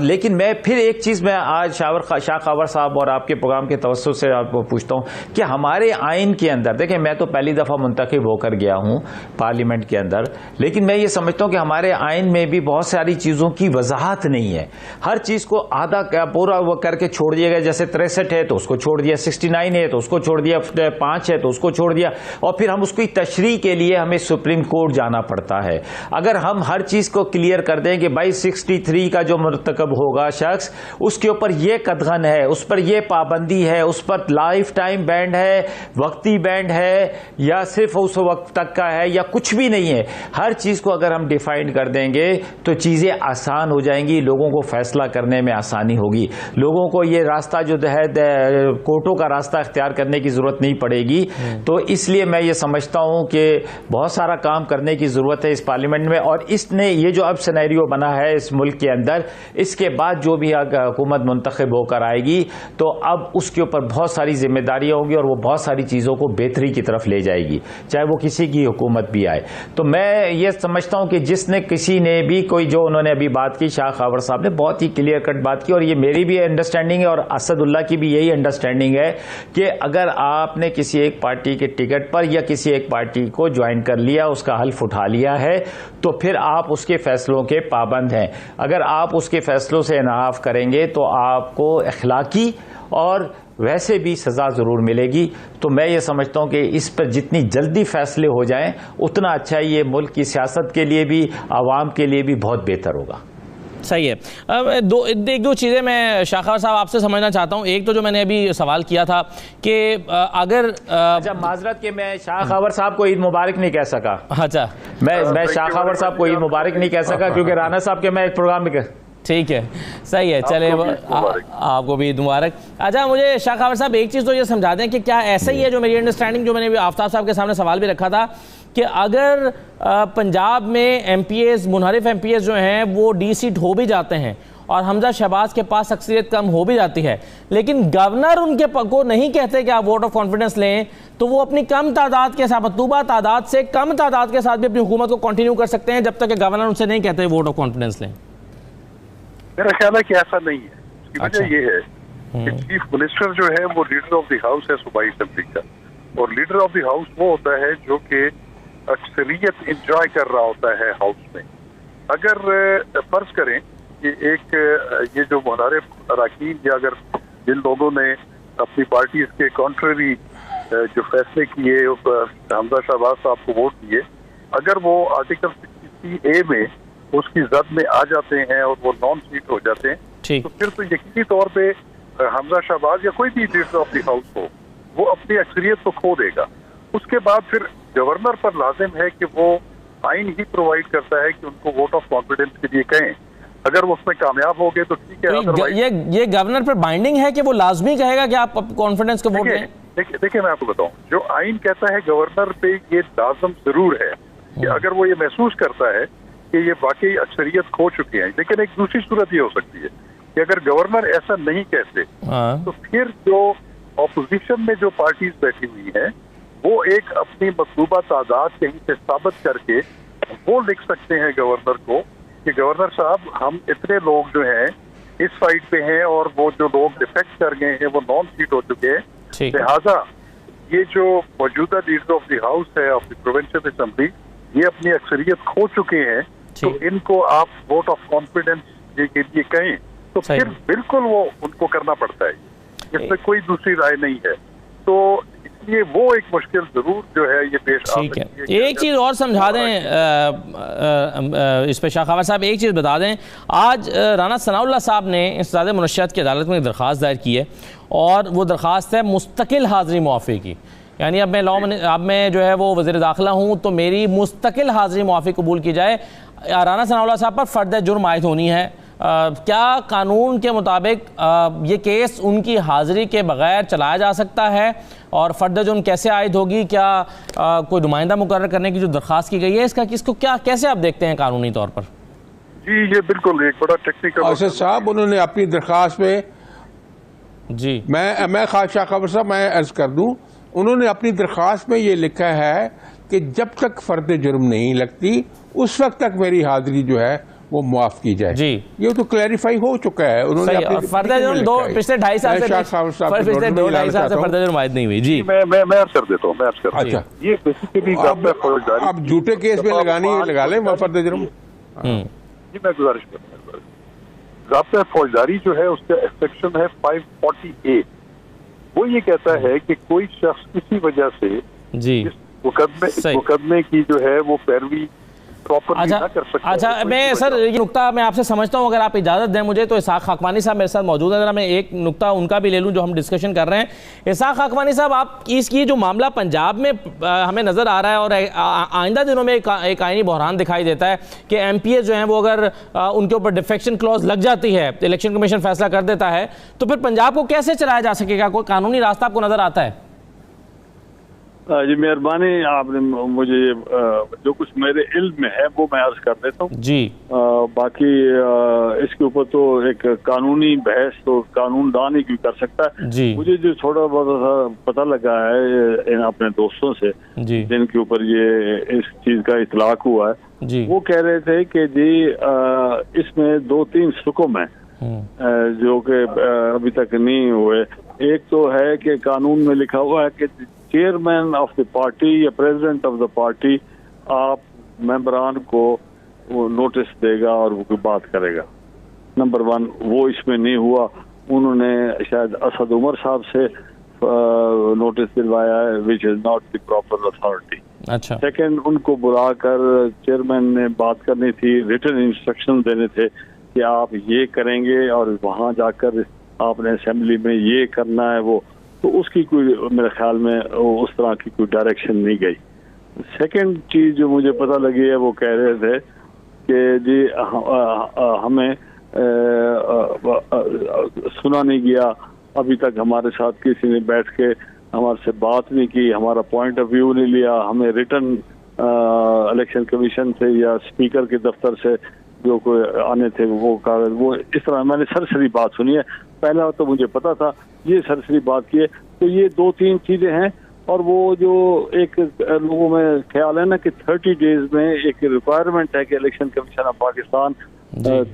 लेकिन मैं फिर एक चीज़ मैं आज शाह खबर साहब और आपके प्रोग्राम के तवज्जुह से आपको पूछता हूँ कि हमारे आइन के अंदर, देखें मैं तो पहली दफ़ा मुंतखब होकर गया हूँ पार्लियामेंट के अंदर, लेकिन मैं ये समझता हूं कि हमारे आइन में भी बहुत सारी चीजों की वजाहत नहीं है। हर चीज को आधा पूरा वो करके छोड़ दिया गया, जैसे 63 है तो उसको छोड़ दिया, 69 है तो उसको छोड़ दिया, 5 है तो उसको छोड़ दिया, और फिर हम उसकी तशरीह के लिए हमें सुप्रीम कोर्ट जाना पड़ता है। अगर हम हर चीज को क्लियर कर दें कि भाई 63 का जो मुर्तकब होगा शख्स, उसके ऊपर ये कदगन है, उस पर ये पाबंदी है, उस पर लाइफ टाइम बैंड है, वक्ती बैंड है, या सिर्फ उस वक्त तक का है, या कुछ भी नहीं है, हर चीज को अगर हम डिफाइन कर देंगे तो चीजें आसान हो जाएंगी, लोगों को फैसला करने में आसानी होगी, लोगों को ये रास्ता जो है कोर्टों का रास्ता इख्तियार करने की जरूरत नहीं पड़ेगी। तो इसलिए मैं ये समझता हूं कि बहुत सारा काम करने की जरूरत है इस पार्लियामेंट में। और इसने ये जो अब सिनेरियो बना है इस मुल्क के अंदर, इसके बाद जो भी हुकूमत मुंतखब होकर आएगी तो अब उसके ऊपर बहुत सारी जिम्मेदारियां होंगी और वो बहुत सारी चीजों को बेहतरी की तरफ ले जाएगी, चाहे वो किसी की हुकूमत भी आए। तो मैं ये समझता हूं कि जिसने किसी ने भी कोई, जो उन्होंने अभी बात की शाह खबर साहब ने बहुत ही क्लियर कट बात की, और ये मेरी भी अंडरस्टैंडिंग है और असदुल्ला की भी यही अंडरस्टैंडिंग है कि अगर आपने किसी एक पार्टी के टिकट पर या किसी एक पार्टी को ज्वाइन कर लिया, उसका हल्फ उठा लिया है, तो फिर आप उसके फैसलों के पाबंद हैं। अगर आप उसके फैसलों से इनाफ करेंगे तो आपको अखलाकी और वैसे भी सज़ा ज़रूर मिलेगी। तो मैं ये समझता हूँ कि इस पर जितनी जल्दी फैसले हो जाएं उतना अच्छा ये मुल्क की सियासत के लिए भी, आवाम के लिए भी बहुत बेहतर होगा। सही है। एक दो चीज़ें मैं शाखावर साहब आपसे समझना चाहता हूँ। एक तो जो मैंने अभी सवाल किया था कि अगर अच्छा, माजरत के मैं शाखावर साहब को ईद मुबारक नहीं कह सका। अच्छा, मैं शाखावर साहब को ईद मुबारक नहीं कह सका क्योंकि राना साहब के मैं इस प्रोग्राम में। ठीक है, सही है, चले आपको भी ईद मुबारक। अच्छा, मुझे शाखावर साहब एक चीज़ तो ये समझा दें कि क्या ऐसा ही है, जो मेरी अंडरस्टैंडिंग, जो मैंने भी आफ्ताब साहब के सामने सवाल भी रखा था, कि अगर पंजाब में एमपीएस, मुनहरिफ एमपीएस जो हैं वो डी सीट हो भी जाते हैं और हमजा शहबाज के पास अक्सरियत कम हो भी जाती है, लेकिन गवर्नर उनके को नहीं कहते कि आप वोट ऑफ कॉन्फिडेंस लें, तो वो अपनी कम तादाद के साथ, मतलूबा तादाद से कम तादाद के साथ भी अपनी हुकूमत को कंटिन्यू कर सकते हैं जब तक कि गवर्नर उनसे नहीं कहते वोट ऑफ कॉन्फिडेंस लें। मेरा ख्याल है कि ऐसा नहीं है। इसकी वजह ये है कि चीफ मिनिस्टर जो है वो लीडर ऑफ द हाउस है सूबाई असेंबली का, और लीडर ऑफ द हाउस वो होता है जो कि अक्सरियत इंजॉय कर रहा होता है हाउस में। अगर फर्ज करें कि एक ये जो मुनहरिफ अराकीन या अगर जिन लोगों ने अपनी पार्टीज के कॉन्ट्ररी जो फैसले किए, हमजा शहबाज साहब को वोट दिए, अगर वो आर्टिकल 60A में उसकी जद में आ जाते हैं और वो नॉन सीट हो जाते हैं, तो फिर तो यकीनी तौर पे हमजा शहबाज या कोई भी लीडर ऑफ द हाउस हो, वो अपनी अक्सरियत को खो देगा। उसके बाद फिर गवर्नर पर लाजिम है कि वो आइन ही प्रोवाइड करता है कि उनको वोट ऑफ कॉन्फिडेंस के लिए कहें। अगर वो उसमें कामयाब हो गए तो ठीक है। तो ये गवर्नर पर बाइंडिंग है कि वो लाजमी कहेगा कि आप कॉन्फिडेंस को वोट दें? देखिए मैं आपको बताऊं, जो आइन कहता है गवर्नर पे ये लाजम जरूर है कि अगर वो ये महसूस करता है कि ये वाकई अक्सरियत खो चुके हैं। लेकिन एक दूसरी सूरत ये हो सकती है कि अगर गवर्नर ऐसा नहीं कहते तो फिर जो ऑपोजिशन में जो पार्टीज बैठी हुई हैं वो एक अपनी मतलूबा तादाद कहीं से साबित करके वो लिख सकते हैं गवर्नर को कि गवर्नर साहब, हम इतने लोग जो हैं इस साइड पे हैं और वो जो लोग डिफेक्ट कर गए हैं वो नॉन सीट हो चुके हैं, लिहाजा ये जो मौजूदा लीडर ऑफ द हाउस है, ऑफ द प्रोविंशियल असेंबली, ये अपनी अक्सरियत खो चुके हैं, तो इनको आप वोट ऑफ कॉन्फिडेंस के लिए कहें तो फिर बिल्कुल वो उनको करना पड़ता है। इसमें कोई दूसरी राय नहीं है। तो इसलिए वो एक मुश्किल जरूर जो है ये पेश आ सकती है। एक चीज़ और समझा दें इस पे शाखावर साहब, एक चीज़ बता दें, आज राना सनाउल्लाह साहब ने इंसदाद मुनशियात की अदालत में एक दरख्वास्त दायर की है और वो दरख्वास्त है मुस्तकिल हाज़री मुआफ़ी की। यानी अब मैं जो है वो वज़ीर दाखिला हूँ तो मेरी मुस्तकिल हाज़री मुआफ़ी कबूल की जाए। राना सनाउल्लाह साहब पर फ़र्द जुर्म आयद होनी है। क्या कानून के मुताबिक ये केस उनकी हाज़िरी के बगैर चलाया जा सकता है और फ़र्द जुर्म कैसे आयद होगी? क्या कोई नुमाइंदा मुकर्रर करने की जो दरख्वास्त की गई है इसको क्या कैसे आप देखते हैं कानूनी तौर पर? जी ये बिल्कुल एक बड़ा टेक्निकल असद साहब, उन्होंने अपनी दरख्वास्त में जी मैं खाशा खबर साहब मैं अर्ज कर दूं, उन्होंने अपनी दरख्वास्त में ये लिखा है कि जब तक फर्द जुर्म नहीं लगती उस वक्त तक मेरी हाजिरी जो है वो मुआफ की जाए। जी ये तो क्लैरिफाई हो चुका है। उन्होंने फर्द जुर्म पिछले 2.5 साल से फर्द जुर्म आयद नहीं हुई। जी मैं अर्ज कर देता हूँ। अच्छा, ये बेसिकली आप झूठे केस में लगानी लगा लें फर्द जुर्म। जी मैं गुजारिश करूँगा, ज़ाब्ता फौजदारी जो है उसका सेक्शन है 540A। वो ये कहता है कि कोई शख्स किसी वजह से इस मुकदमे की जो है वो पैरवी प्रॉपर्ली ना कर सकता। अच्छा मैं सर ये नुक्ता मैं आपसे समझता हूँ, अगर आप इजाज़त दें मुझे, तो इसाक खाकवानी साहब मेरे साथ मौजूद है, जरा मैं एक नुक्ता उनका भी ले लूँ जो हम डिस्कशन कर रहे हैं। इसाक खाकवानी साहब, आप इसकी जो मामला पंजाब में हमें नज़र आ रहा है और आइंदा दिनों में एक आइनी बहरान दिखाई देता है कि MPS जो हैं वो अगर उनके ऊपर डिफेक्शन क्लॉज लग जाती है, इलेक्शन कमीशन फैसला कर देता है, तो फिर पंजाब को कैसे चलाया जा सकेगा? कोई कानूनी रास्ता आपको नज़र आता है? जी मेहरबानी, आपने मुझे जो कुछ मेरे इल्म में है वो मैं अर्ज कर देता हूँ जी। बाकी इसके ऊपर तो एक कानूनी बहस तो कानूनदान ही क्यों कर सकता है जी। मुझे जो थोड़ा बहुत पता लगा है इन अपने दोस्तों से जिनके ऊपर ये इस चीज का इतलाक हुआ है जी, वो कह रहे थे कि जी इसमें 2-3 हुक्म है जो कि अभी तक नहीं हुए। एक तो है कि कानून में लिखा हुआ है कि चेयरमैन ऑफ द पार्टी या प्रेसिडेंट ऑफ द पार्टी आप मेंबरान को वो नोटिस देगा और वो कोई बात करेगा। नंबर 1 वो इसमें नहीं हुआ। उन्होंने शायद असद उमर साहब से नोटिस दिलवाया है, which is not the proper authority. अच्छा। सेकंड, उनको बुलाकर चेयरमैन ने बात करनी थी, रिटन इंस्ट्रक्शन देने थे कि आप ये करेंगे और वहां जाकर आपने असेंबली में ये करना है वो, तो उसकी कोई मेरे ख्याल में उस तरह की कोई डायरेक्शन नहीं गई। सेकंड चीज जो मुझे पता लगी है, वो कह रहे थे कि जी हमें सुना नहीं गया, अभी तक हमारे साथ किसी ने बैठ के हमारे से बात नहीं की, हमारा पॉइंट ऑफ व्यू नहीं लिया, हमें रिटन इलेक्शन कमीशन से या स्पीकर के दफ्तर से जो कोई आने थे वो कागज, वो इस तरह मैंने सरसरी बात सुनी है। पहला तो मुझे पता था, ये सरसरी बात की है। तो ये 2-3 चीजें हैं। और वो जो एक लोगों में ख्याल है ना कि 30 डेज में एक रिक्वायरमेंट है कि election commission of Pakistan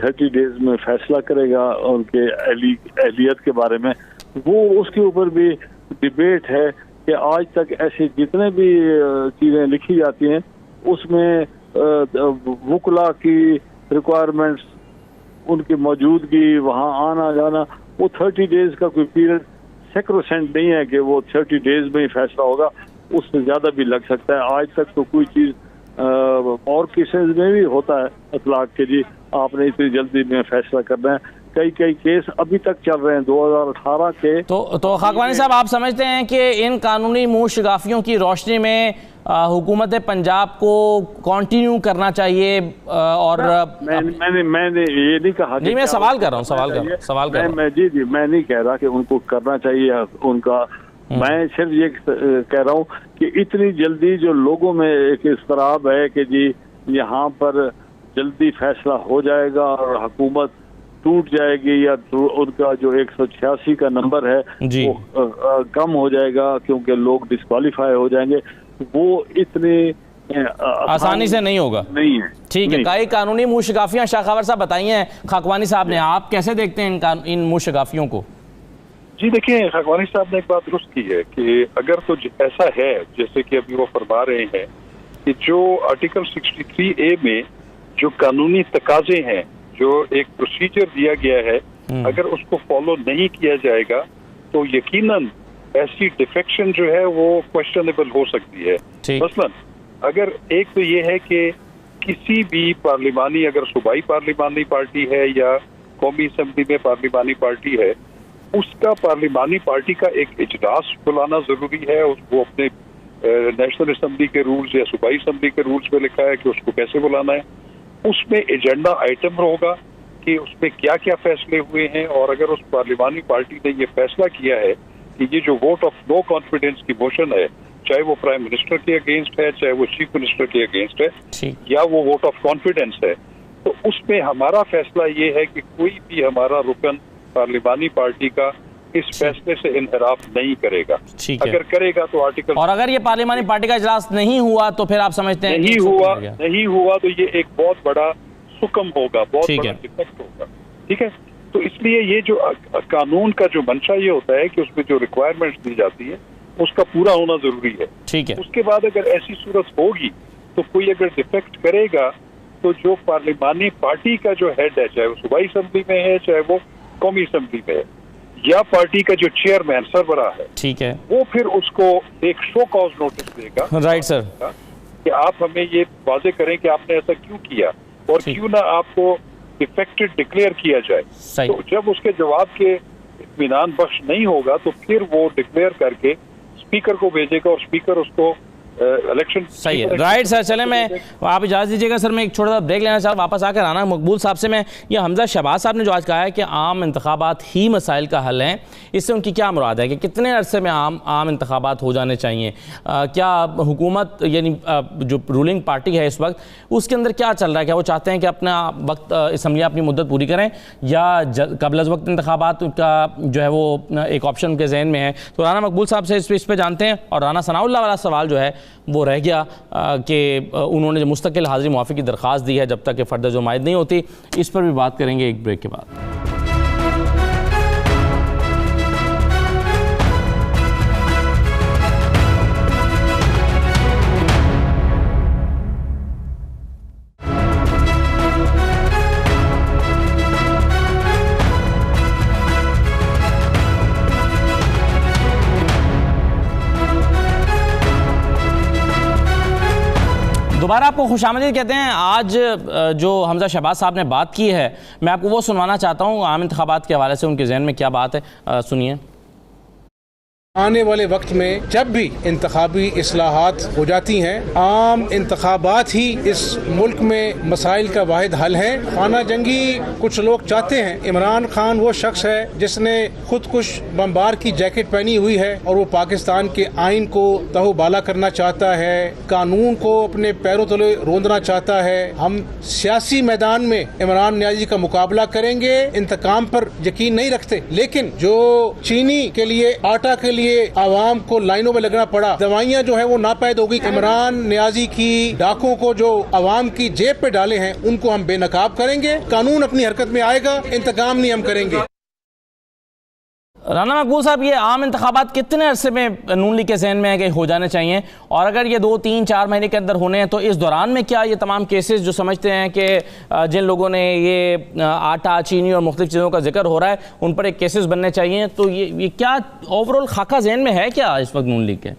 30 days में फैसला करेगा उनके अहलियत के बारे में, वो उसके ऊपर भी डिबेट है कि आज तक ऐसी जितने भी चीजें लिखी जाती हैं उसमें वुकला की रिक्वायरमेंट्स, उनकी मौजूदगी, वहाँ आना जाना, वो 30 डेज का कोई पीरियड सेक्रोसेंट नहीं है कि वो 30 डेज में ही फैसला होगा, उससे ज्यादा भी लग सकता है। आज तक तो कोई चीज और केसेस में भी होता है इतलाक के जी आपने इतनी जल्दी में फैसला करना है। कई केस अभी तक चल रहे हैं 2018 के। तो खाकवानी साहब, आप समझते हैं कि इन कानूनी मुँह शिगाफियों की रोशनी में हुकूमत पंजाब को कंटिन्यू करना चाहिए? और मैंने ये नहीं कहा, जी मैं सवाल कर रहा हूँ, जी मैं नहीं कह रहा कि उनको करना चाहिए उनका, मैं सिर्फ ये कह रहा हूँ कि इतनी जल्दी जो लोगों में एक इस्तराब है कि जी यहाँ पर जल्दी फैसला हो जाएगा और हुकूमत टूट जाएगी या उनका जो 186 का नंबर है वो कम हो जाएगा क्योंकि लोग डिस्क्वालीफाई हो जाएंगे, वो इतनी आसानी से नहीं होगा। नहीं है। ठीक है, कई कानूनी मुँह शिगाफियाँ शाखावर साहब बताई हैं खाकवानी साहब ने, आप कैसे देखते हैं इन मुँह शिगाफियों को? जी देखिए, खाकवानी साहब ने एक बात दुरुस्त की है कि अगर तो ऐसा है जैसे कि अभी वो फरमा रहे हैं कि जो आर्टिकल 63A में जो कानूनी तकाजे हैं, जो एक प्रोसीजर दिया गया है, अगर उसको फॉलो नहीं किया जाएगा तो यकीनन ऐसी डिफेक्शन जो है वो क्वेश्चनेबल हो सकती है। मसलन अगर एक तो ये है कि किसी भी पार्लिमानी, अगर सूबाई पार्लिमानी पार्टी है या कौमी असम्बली में पार्लिमानी पार्टी है, उसका पार्लिमानी पार्टी का एक इजलास बुलाना जरूरी है। वो अपने नेशनल असम्बली के रूल्स या सूबाई असम्बली के रूल्स में लिखा है कि उसको कैसे बुलाना है। उसमें एजेंडा आइटम होगा कि उसमें क्या क्या फैसले हुए हैं, और अगर उस पार्लिमानी पार्टी ने ये फैसला किया है कि ये जो वोट ऑफ नो कॉन्फिडेंस की मोशन है, चाहे वो प्राइम मिनिस्टर के अगेंस्ट है, चाहे वो चीफ मिनिस्टर के अगेंस्ट है, या वो वोट ऑफ कॉन्फिडेंस है, तो उसमें हमारा फैसला ये है कि कोई भी हमारा रुकन पार्लिमानी पार्टी का इस फैसले से इनहराफ नहीं करेगा। अगर करेगा तो आर्टिकल, और अगर ये पार्लिमानी पार्टी का इजलास नहीं हुआ तो फिर आप समझते हैं नहीं हुआ तो ये एक बहुत बड़ा सुकम होगा, बहुत बड़ा डिफेक्ट होगा। ठीक है, तो इसलिए ये जो कानून का जो मंशा ये होता है कि उसमें जो रिक्वायरमेंट्स दी जाती है उसका पूरा होना जरूरी है। ठीक है, उसके बाद अगर ऐसी सूरत होगी तो कोई अगर डिफेक्ट करेगा तो जो पार्लिमानी पार्टी का जो हेड है, चाहे वो सूबाई असम्बली में है, चाहे वो कौमी असम्बली में है, या पार्टी का जो चेयरमैन सरबराह है, ठीक है, वो फिर उसको एक शो कॉज नोटिस देगा। राइट सर, कि आप हमें ये वाजे करें कि आपने ऐसा क्यों किया और क्यों ना आपको डिफेक्टेड डिक्लेयर किया जाए। तो जब उसके जवाब के इत्मीनान बख्श नहीं होगा तो फिर वो डिक्लेयर करके स्पीकर को भेजेगा और स्पीकर उसको इलेक्शन। सही है, राइट सर। चले मैं, आप इजाज़त दीजिएगा सर, मैं एक छोटा सा ब्रेक लेना चाहता हूँ, वापस आकर राना मकबूल साहब से मैं, ये हमजा शहबाज साहब ने जो आज कहा है कि आम इंतखाबात ही मसाइल का हल हैं, इससे उनकी क्या मुराद है कि कितने अरसे में आम इंतखाबात हो जाने चाहिए? क्या हुकूमत यानी जो रूलिंग पार्टी है इस वक्त, उसके अंदर क्या चल रहा है? क्या वो चाहते हैं कि अपना वक्त असम्बलियाँ अपनी मुद्दत पूरी करें, या कबल वक्त इंतखाबात का जो है वो एक ऑप्शन उनके जहन में है? तो राना मकबूल साहब से इस पर जानते हैं। और राना सनाउल्लाह वाला सवाल जो है वो रह गया कि उन्होंने जो मुस्तकिल हाज़िरी मुआफ़ी की दरख्वास्त दी है जब तक कि फ़र्द ज़मायद नहीं होती, इस पर भी बात करेंगे एक ब्रेक के बाद। दोबारा आपको खुशामदीद कहते हैं। आज जो हमजा शहबाज साहब ने बात की है, मैं आपको वो सुनवाना चाहता हूँ आम इंतखाबात के हवाले से उनके जहन में क्या बात है, सुनिए। आने वाले वक्त में जब भी इंतखाबी इस्लाहात हो जाती हैं, आम इंतखाबात ही इस मुल्क में मसाइल का वाहिद हल है। खाना जंगी कुछ लोग चाहते हैं। इमरान खान वो शख्स है जिसने खुदकुश बमबार की जैकेट पहनी हुई है और वो पाकिस्तान के आइन को तहबाला करना चाहता है, कानून को अपने पैरों तले रोंदना चाहता है। हम सियासी मैदान में इमरान नियाजी का मुकाबला करेंगे, इंतकाम पर यकीन नहीं रखते, लेकिन जो चीनी के लिए, आटा के लिए आवाम को लाइनों में लगना पड़ा, दवाइयां जो है वो नापैद होगी। इमरान नियाजी की डाकों को जो आवाम की जेब पे डाले हैं उनको हम बेनकाब करेंगे। कानून अपनी हरकत में आएगा, इंतकाम नहीं हम करेंगे। राना मकबूल साहब, ये आम इंतखाबात कितने अरसे में नून लीग के जहन में है कि हो जाने चाहिए, और अगर ये 2, 3, 4 महीने के अंदर होने हैं तो इस दौरान में क्या ये तमाम केसेस जो समझते हैं कि जिन लोगों ने ये आटा, चीनी और मुख्तलिफ चीज़ों का जिक्र हो रहा है उन पर एक केसेस बनने चाहिए, तो ये क्या ओवरऑल खाका जहन में है क्या इस वक्त नून लीग के?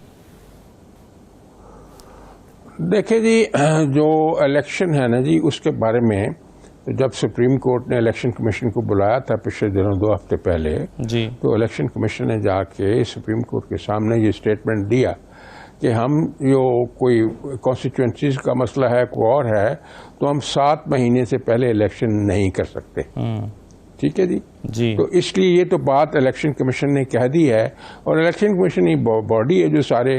देखिए जी, जो इलेक्शन है ना जी, उसके बारे में तो जब सुप्रीम कोर्ट ने इलेक्शन कमीशन को बुलाया था पिछले दिनों 2 हफ्ते पहले जी, तो इलेक्शन कमीशन ने जाके सुप्रीम कोर्ट के सामने ये स्टेटमेंट दिया कि हम जो कोई कॉन्स्टिट्यूंसीज का मसला है, कोई और है, तो हम 7 महीने से पहले इलेक्शन नहीं कर सकते। ठीक है जी। तो इसलिए ये तो बात इलेक्शन कमीशन ने कह दी है, और इलेक्शन कमीशन ये बॉडी है जो सारे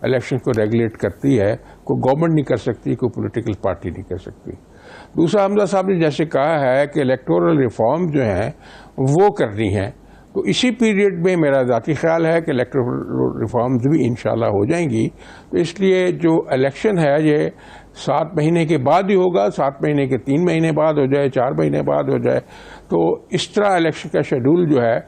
इलेक्शन को रेगुलेट करती है, कोई गवर्नमेंट नहीं कर सकती, कोई पॉलिटिकल पार्टी नहीं कर सकती। दूसरा, हमजा साहब ने जैसे कहा है कि इलेक्टोरल रिफॉर्म जो है वो करनी है, तो इसी पीरियड में मेरा ज़ाती ख्याल है कि इलेक्टोरल रिफॉर्म्स भी इंशाल्लाह हो जाएंगी। तो इसलिए जो इलेक्शन है ये 7 महीने के बाद ही होगा, 7 महीने के 3 महीने बाद हो जाए, 4 महीने बाद हो जाए, तो इस तरह इलेक्शन का शेड्यूल जो है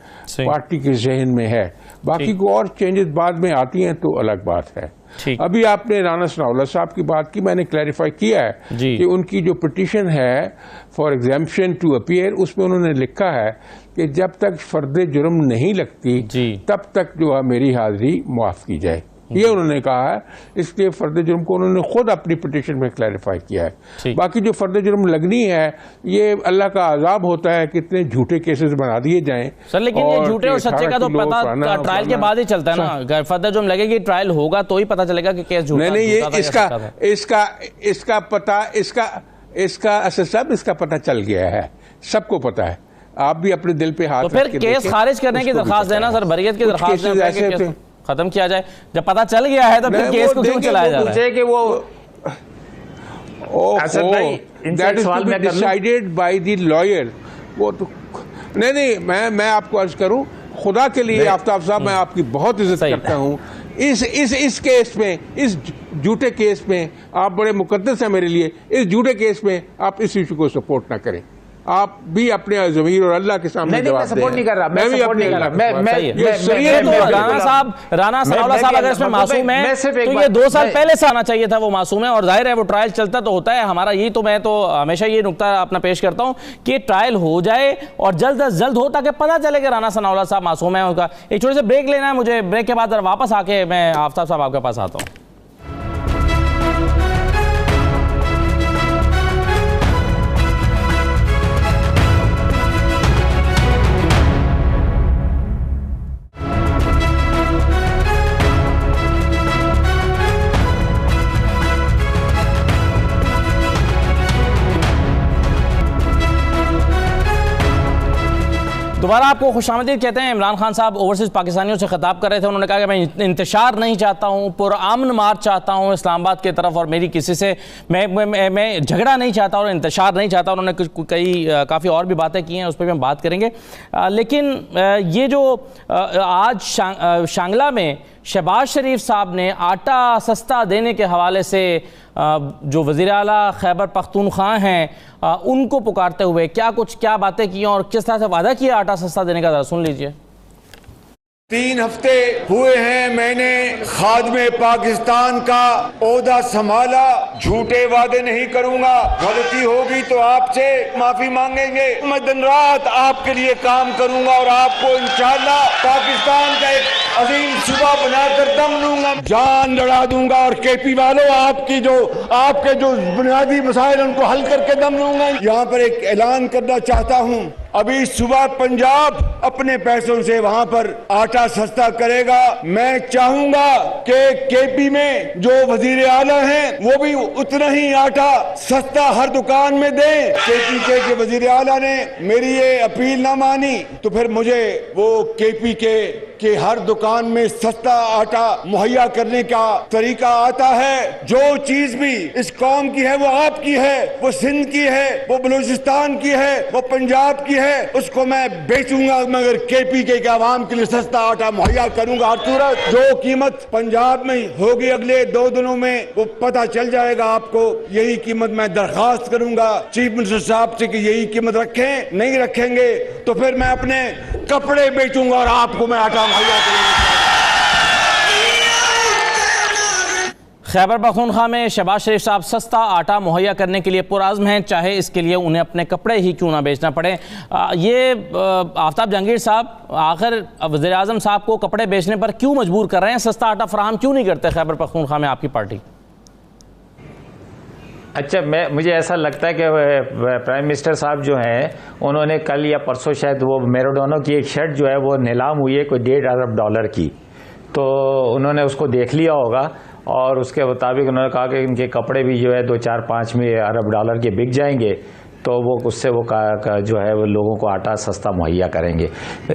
पार्टी के जहन में है। बाकी को और चेंजेस बाद में आती हैं तो अलग बात है। अभी आपने राना सनाउल्लाह साहब की बात की, मैंने क्लैरिफाई किया है कि उनकी जो पिटीशन है फॉर एग्जाम्पशन टू अपीयर, उसमें उन्होंने लिखा है कि जब तक फर्द जुर्म नहीं लगती तब तक जो है मेरी हाजिरी मुआफ की जाए, ये उन्होंने कहा है। इसलिए फर्द जुर्म को उन्होंने खुद अपनी पिटीशन में क्लैरिफाई किया है। बाकी जो फर्द जुर्म लगनी है ये अल्लाह का अजाब होता है, कितने झूठे केसेस बना दिए जाएं सर, लेकिन ये झूठे और सच्चे का तो पता ट्रायल के बाद ही चलता है ना। फर्द जुर्म लगेगी, ट्रायल होगा तो ही पता चलेगा कि केस झूठा। नहीं, ये इसका पता, इसका असर सब इसका पता चल गया है, सबको पता है। आप भी अपने दिल पे हाथ तो फिर केस खारिज करने की दरखास्त देना सर, बरियत की दरखास्त खत्म किया जाए। जब पता चल गया है तो फिर केस को क्यों चलाया जा रहा है? कि वो that is to be decided by the lawyer. वो तो नहीं, मैं आपको अर्ज करूं, खुदा के लिए आफ्ताब साहब, मैं आपकी बहुत इज्जत करता हूं। इस केस में, इस झूठे केस में आप बड़े मुकद्दस हैं मेरे लिए। इस झूठे केस में आप इस इशू को सपोर्ट ना करें। आप भी अपने ज़मीर और अल्लाह के सामने जवाब दें। मैं सपोर्ट नहीं कर रहा, मैं भी अपने राना सनाउल्लाह साहब अगर इसमें मासूम है तो ये 2 साल पहले से आना चाहिए था, वो मासूम है, और जाहिर है वो ट्रायल चलता तो होता है। हमारा यही तो, मैं तो हमेशा ये नुक्ता अपना पेश करता हूँ कि ट्रायल हो जाए और जल्द अज जल्द हो, ताकि पता चले कि राना सनाउल्लाह साहब मासूम है। उनका एक छोटे से ब्रेक लेना है मुझे, ब्रेक के बाद वापस आके मैं आफ्ताब साहब आपके पास आता हूँ। दोबारा आपको खुशामदीद कहते हैं। इमरान खान साहब ओवरसीज़ पाकिस्तानियों से खिताब कर रहे थे। उन्होंने कहा कि मैं इंतशार नहीं चाहता हूँ, पुरअमन मार्च चाहता हूँ इस्लामाबाद की तरफ, और मेरी किसी से मैं झगड़ा नहीं चाहता और इंतशार नहीं चाहता। उन्होंने काफ़ी और भी बातें की हैं, उस पर भी हम बात करेंगे। लेकिन ये जो आज शांगला में शहबाज शरीफ साहब ने आटा सस्ता देने के हवाले से जो वज़ीर आला खैबर पख्तूनख्वा हैं उनको पुकारते हुए क्या बातें की और किस तरह से वादा किया आटा सस्ता देने का, ज़रा सुन लीजिए। 3 हफ्ते हुए हैं मैंने खादमे पाकिस्तान का ओहदा संभाला। झूठे वादे नहीं करूंगा, गलती होगी तो आपसे माफी मांगेंगे। मैं दिन रात आपके लिए काम करूंगा और आपको इंशाअल्लाह पाकिस्तान का एक अजीम सूबा बनाकर दम लूंगा, जान लड़ा दूंगा। और केपी वालों, आपके जो बुनियादी मसाइल उनको हल करके दम लूंगा। यहाँ पर एक ऐलान करना चाहता हूँ, अभी सुबह पंजाब अपने पैसों से वहां पर आटा सस्ता करेगा। मैं चाहूंगा कि केपी में जो वजीर आला हैं वो भी उतना ही आटा सस्ता हर दुकान में दें। केपी के वजीर आला ने मेरी ये अपील ना मानी तो फिर मुझे वो केपी के हर दुकान में सस्ता आटा मुहैया करने का तरीका आता है। जो चीज भी इस कौम की है वो आपकी है, वो सिंध की है, वो बलूचिस्तान की है, वो पंजाब की है, उसको मैं बेचूंगा मगर केपी के आवाम के लिए सस्ता आटा मुहैया करूंगा। हर सूरत जो कीमत पंजाब में होगी अगले 2 दिनों में वो पता चल जाएगा आपको। यही कीमत मैं दरखास्त करूंगा चीफ मिनिस्टर साहब से कि यही कीमत रखें। नहीं रखेंगे तो फिर मैं अपने कपड़े बेचूंगा और आपको मैं आटा मुहैया करूंगा। खैबर पख्तूनख्वा में शहबाज शरीफ साहब सस्ता आटा मुहैया करने के लिए पुरआज़्म हैं, चाहे इसके लिए उन्हें अपने कपड़े ही क्यों ना बेचना पड़े। ये आफ्ताब जहांगीर साहब आखिर वज़ीर आज़म साहब को कपड़े बेचने पर क्यों मजबूर कर रहे हैं? सस्ता आटा फराहम क्यों नहीं करते खैबर पख्तूनख्वा में आपकी पार्टी? अच्छा, मुझे ऐसा लगता है कि प्राइम मिनिस्टर साहब जो हैं उन्होंने कल या परसों शायद वो मैराडोना की एक शर्ट जो है वो नीलाम हुई है कोई $1.5 अरब की, तो उन्होंने उसको देख लिया होगा और उसके मुताबिक उन्होंने कहा कि इनके कपड़े भी जो है 2-4-5 अरब डॉलर के बिक जाएंगे, तो वो उससे वो जो है वो लोगों को आटा सस्ता मुहैया करेंगे।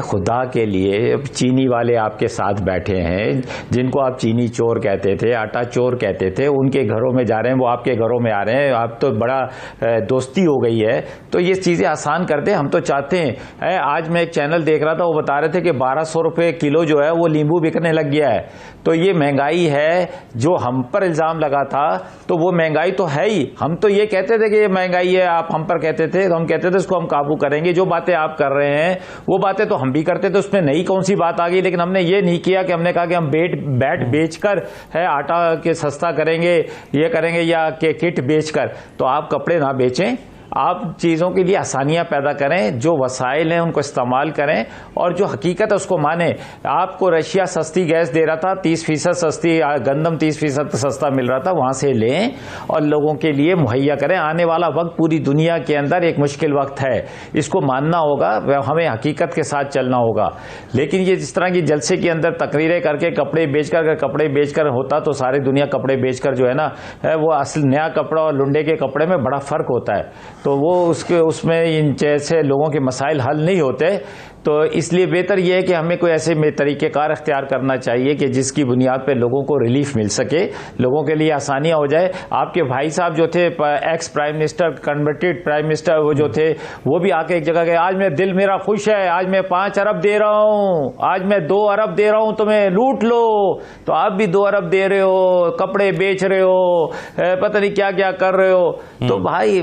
खुदा के लिए चीनी वाले आपके साथ बैठे हैं, जिनको आप चीनी चोर कहते थे, आटा चोर कहते थे, उनके घरों में जा रहे हैं, वो आपके घरों में आ रहे हैं। आप तो बड़ा दोस्ती हो गई है, तो ये चीज़ें आसान कर दें, हम तो चाहते हैं। आज मैं एक चैनल देख रहा था, वो बता रहे थे कि 1200 रुपये किलो जो है वो नींबू बिकने लग गया है। तो ये महंगाई है जो हम पर इल्ज़ाम लगा था, तो वो महंगाई तो है ही। हम तो ये कहते थे कि ये महंगाई है, आप हम पर कहते थे, तो हम कहते थे इसको हम काबू करेंगे। जो बातें आप कर रहे हैं वो बातें तो हम भी करते थे, उसमें नई कौन सी बात आ गई। लेकिन हमने ये नहीं किया कि हमने कहा कि हम बैट बेचकर है आटा के सस्ता करेंगे, ये करेंगे, या कि किट बेचकर। तो आप कपड़े ना बेचें, आप चीज़ों के लिए आसानियां पैदा करें, जो वसाइल हैं उनको इस्तेमाल करें और जो हकीकत है उसको माने। आपको रशिया सस्ती गैस दे रहा था, 30% सस्ती, गंदम 30% सस्ता मिल रहा था, वहां से लें और लोगों के लिए मुहैया करें। आने वाला वक्त पूरी दुनिया के अंदर एक मुश्किल वक्त है, इसको मानना होगा, हमें हकीकत के साथ चलना होगा। लेकिन ये जिस तरह की जलसे के अंदर तकरीरें करके कपड़े बेचकर, अगर कपड़े बेचकर होता तो सारी दुनिया कपड़े बेचकर जो है ना वो असल नया कपड़ा और लुंडे के कपड़े में बड़ा फर्क होता है, तो वो उसमें इन जैसे लोगों के मसाइल हल नहीं होते। तो इसलिए बेहतर यह है कि हमें कोई ऐसे तरीक़ेकार अख्तियार करना चाहिए कि जिसकी बुनियाद पर लोगों को रिलीफ मिल सके, लोगों के लिए आसानियां हो जाए। आपके भाई साहब जो थे ex prime minister, converted prime minister, वो जो थे वो भी आके एक जगह गए, आज मैं दिल मेरा खुश है, आज मैं 5 अरब दे रहा हूँ, आज मैं 2 अरब दे रहा हूँ, तुम्हें लूट लो। तो आप भी 2 अरब दे रहे हो, कपड़े बेच रहे हो, पता नहीं क्या क्या कर रहे हो। तो भाई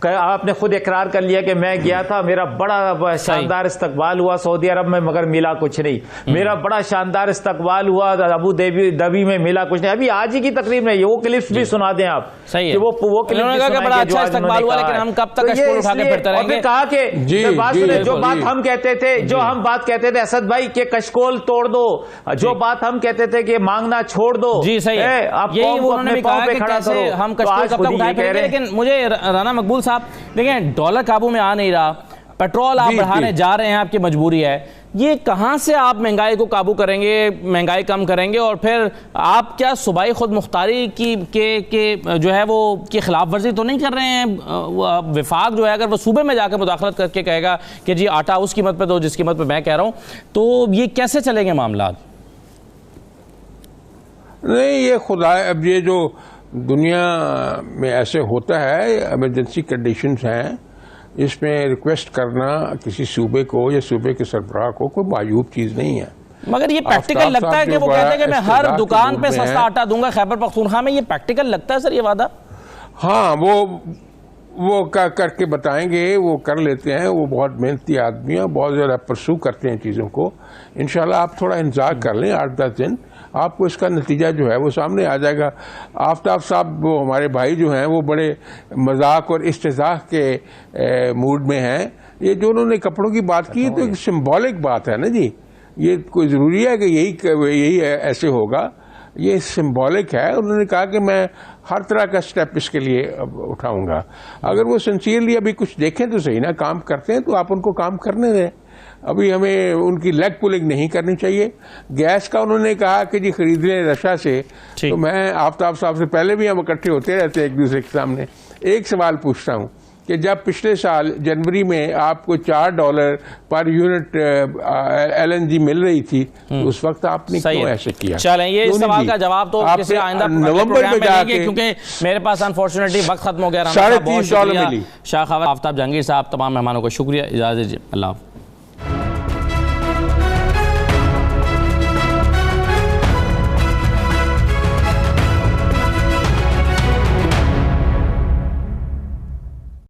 आपने खुद इकरार कर लिया कि मैं गया था, मेरा बड़ा शानदार इस्तकबाल हुआ सऊदी अरब में, मगर मिला कुछ नहीं। मेरा बड़ा शानदार इस्तकबाल हुआ अबू धाबी में, मिला कुछ नहीं। अभी आज ही की तकरीब में वो क्लिप्स भी सुना दें आप। सही है, वो क्लिप बड़ा अच्छा इस्तकबाल हुआ, लेकिन हम कब तक स्टोर उठा के फिरते रहेंगे? कहा कि जो बात हम कहते थे, जो हम बात कहते थे असद भाई के कशकोल तोड़ दो, जो बात हम कहते थे कि मांगना छोड़ दो। जी सही है, आप यही उन्होंने भी कहा कि कैसे हम कशकोल कब तक उठाए फिरेंगे। लेकिन मुझे राना मकबूल साहब, देखिए डॉलर काबू में आ नहीं रहा, पेट्रोल आप बढ़ाने जा रहे हैं, आपकी मजबूरी है। ये कहां से आप महंगाई को काबू करेंगे, महंगाई कम करेंगे? और फिर आप क्या सूबाई खुद मुख्तारी की जो है वो की खिलाफ वर्जी तो नहीं कर रहे हैं? विफाक जो है अगर वो सूबे में जाकर मुदाखलत करके कहेगा कि जी आटा उस कीमत पे दो जिस कीमत पे मैं कह रहा हूं, तो ये कैसे चलेंगे मामला? नहीं, ये खुदा, अब ये जो दुनिया में ऐसे होता है, इमरजेंसी कंडीशंस हैं, इसमें रिक्वेस्ट करना किसी सूबे को या सूबे के सरबराह को कोई मायूब चीज नहीं है। मगर ये प्रैक्टिकल लगता है कि वो कहते हैं कि मैं हर दुकान पे सस्ता आटा दूंगा खैबर पख्तूनख्वा में, ये प्रैक्टिकल लगता है सर ये वादा? हाँ, वो करके बताएंगे, वो कर लेते हैं, वो बहुत मेहनती आदमी है, बहुत ज़्यादा परसू करते हैं चीज़ों को। इंशाल्लाह आप थोड़ा इंतजार कर लें, 8-10 दिन, आपको इसका नतीजा जो है वो सामने आ जाएगा। आफ्ताब साहब वो हमारे भाई जो हैं वो बड़े मजाक और इस्तेज़ाह के मूड में हैं। ये जो उन्होंने कपड़ों की बात की तो एक सिंबॉलिक बात है ना जी, ये कोई ज़रूरी है कि यही ऐसे होगा, ये सिंबॉलिक है। उन्होंने कहा कि मैं हर तरह का स्टेप इसके लिए उठाऊंगा। अगर वो सिंसियरली अभी कुछ देखें तो सही ना, काम करते हैं तो आप उनको काम करने दें। अभी हमें उनकी लेग पुलिंग नहीं करनी चाहिए। गैस का उन्होंने कहा कि जी खरीद लें रशिया से, तो मैं आफ्ताब साहब से पहले भी हम इकट्ठे होते रहते हैं एक दूसरे के सामने। एक सवाल पूछता हूँ कि जब पिछले साल जनवरी में आपको $4 पर यूनिट LNG मिल रही थी, तो उस वक्त आपने क्यों ऐसे किया? चलें, ये इस सवाल का जवाब तो किसी आइंदा नवंबर में जाके, क्योंकि मेरे पास अनफॉर्चुनेटली वक्त खत्म हो गया। $3.5 मिली। शाह खबर आफ्ताब जहांगीर साहब, तमाम मेहमानों को शुक्रिया, इजाज़त दीजिए, अल्लाह।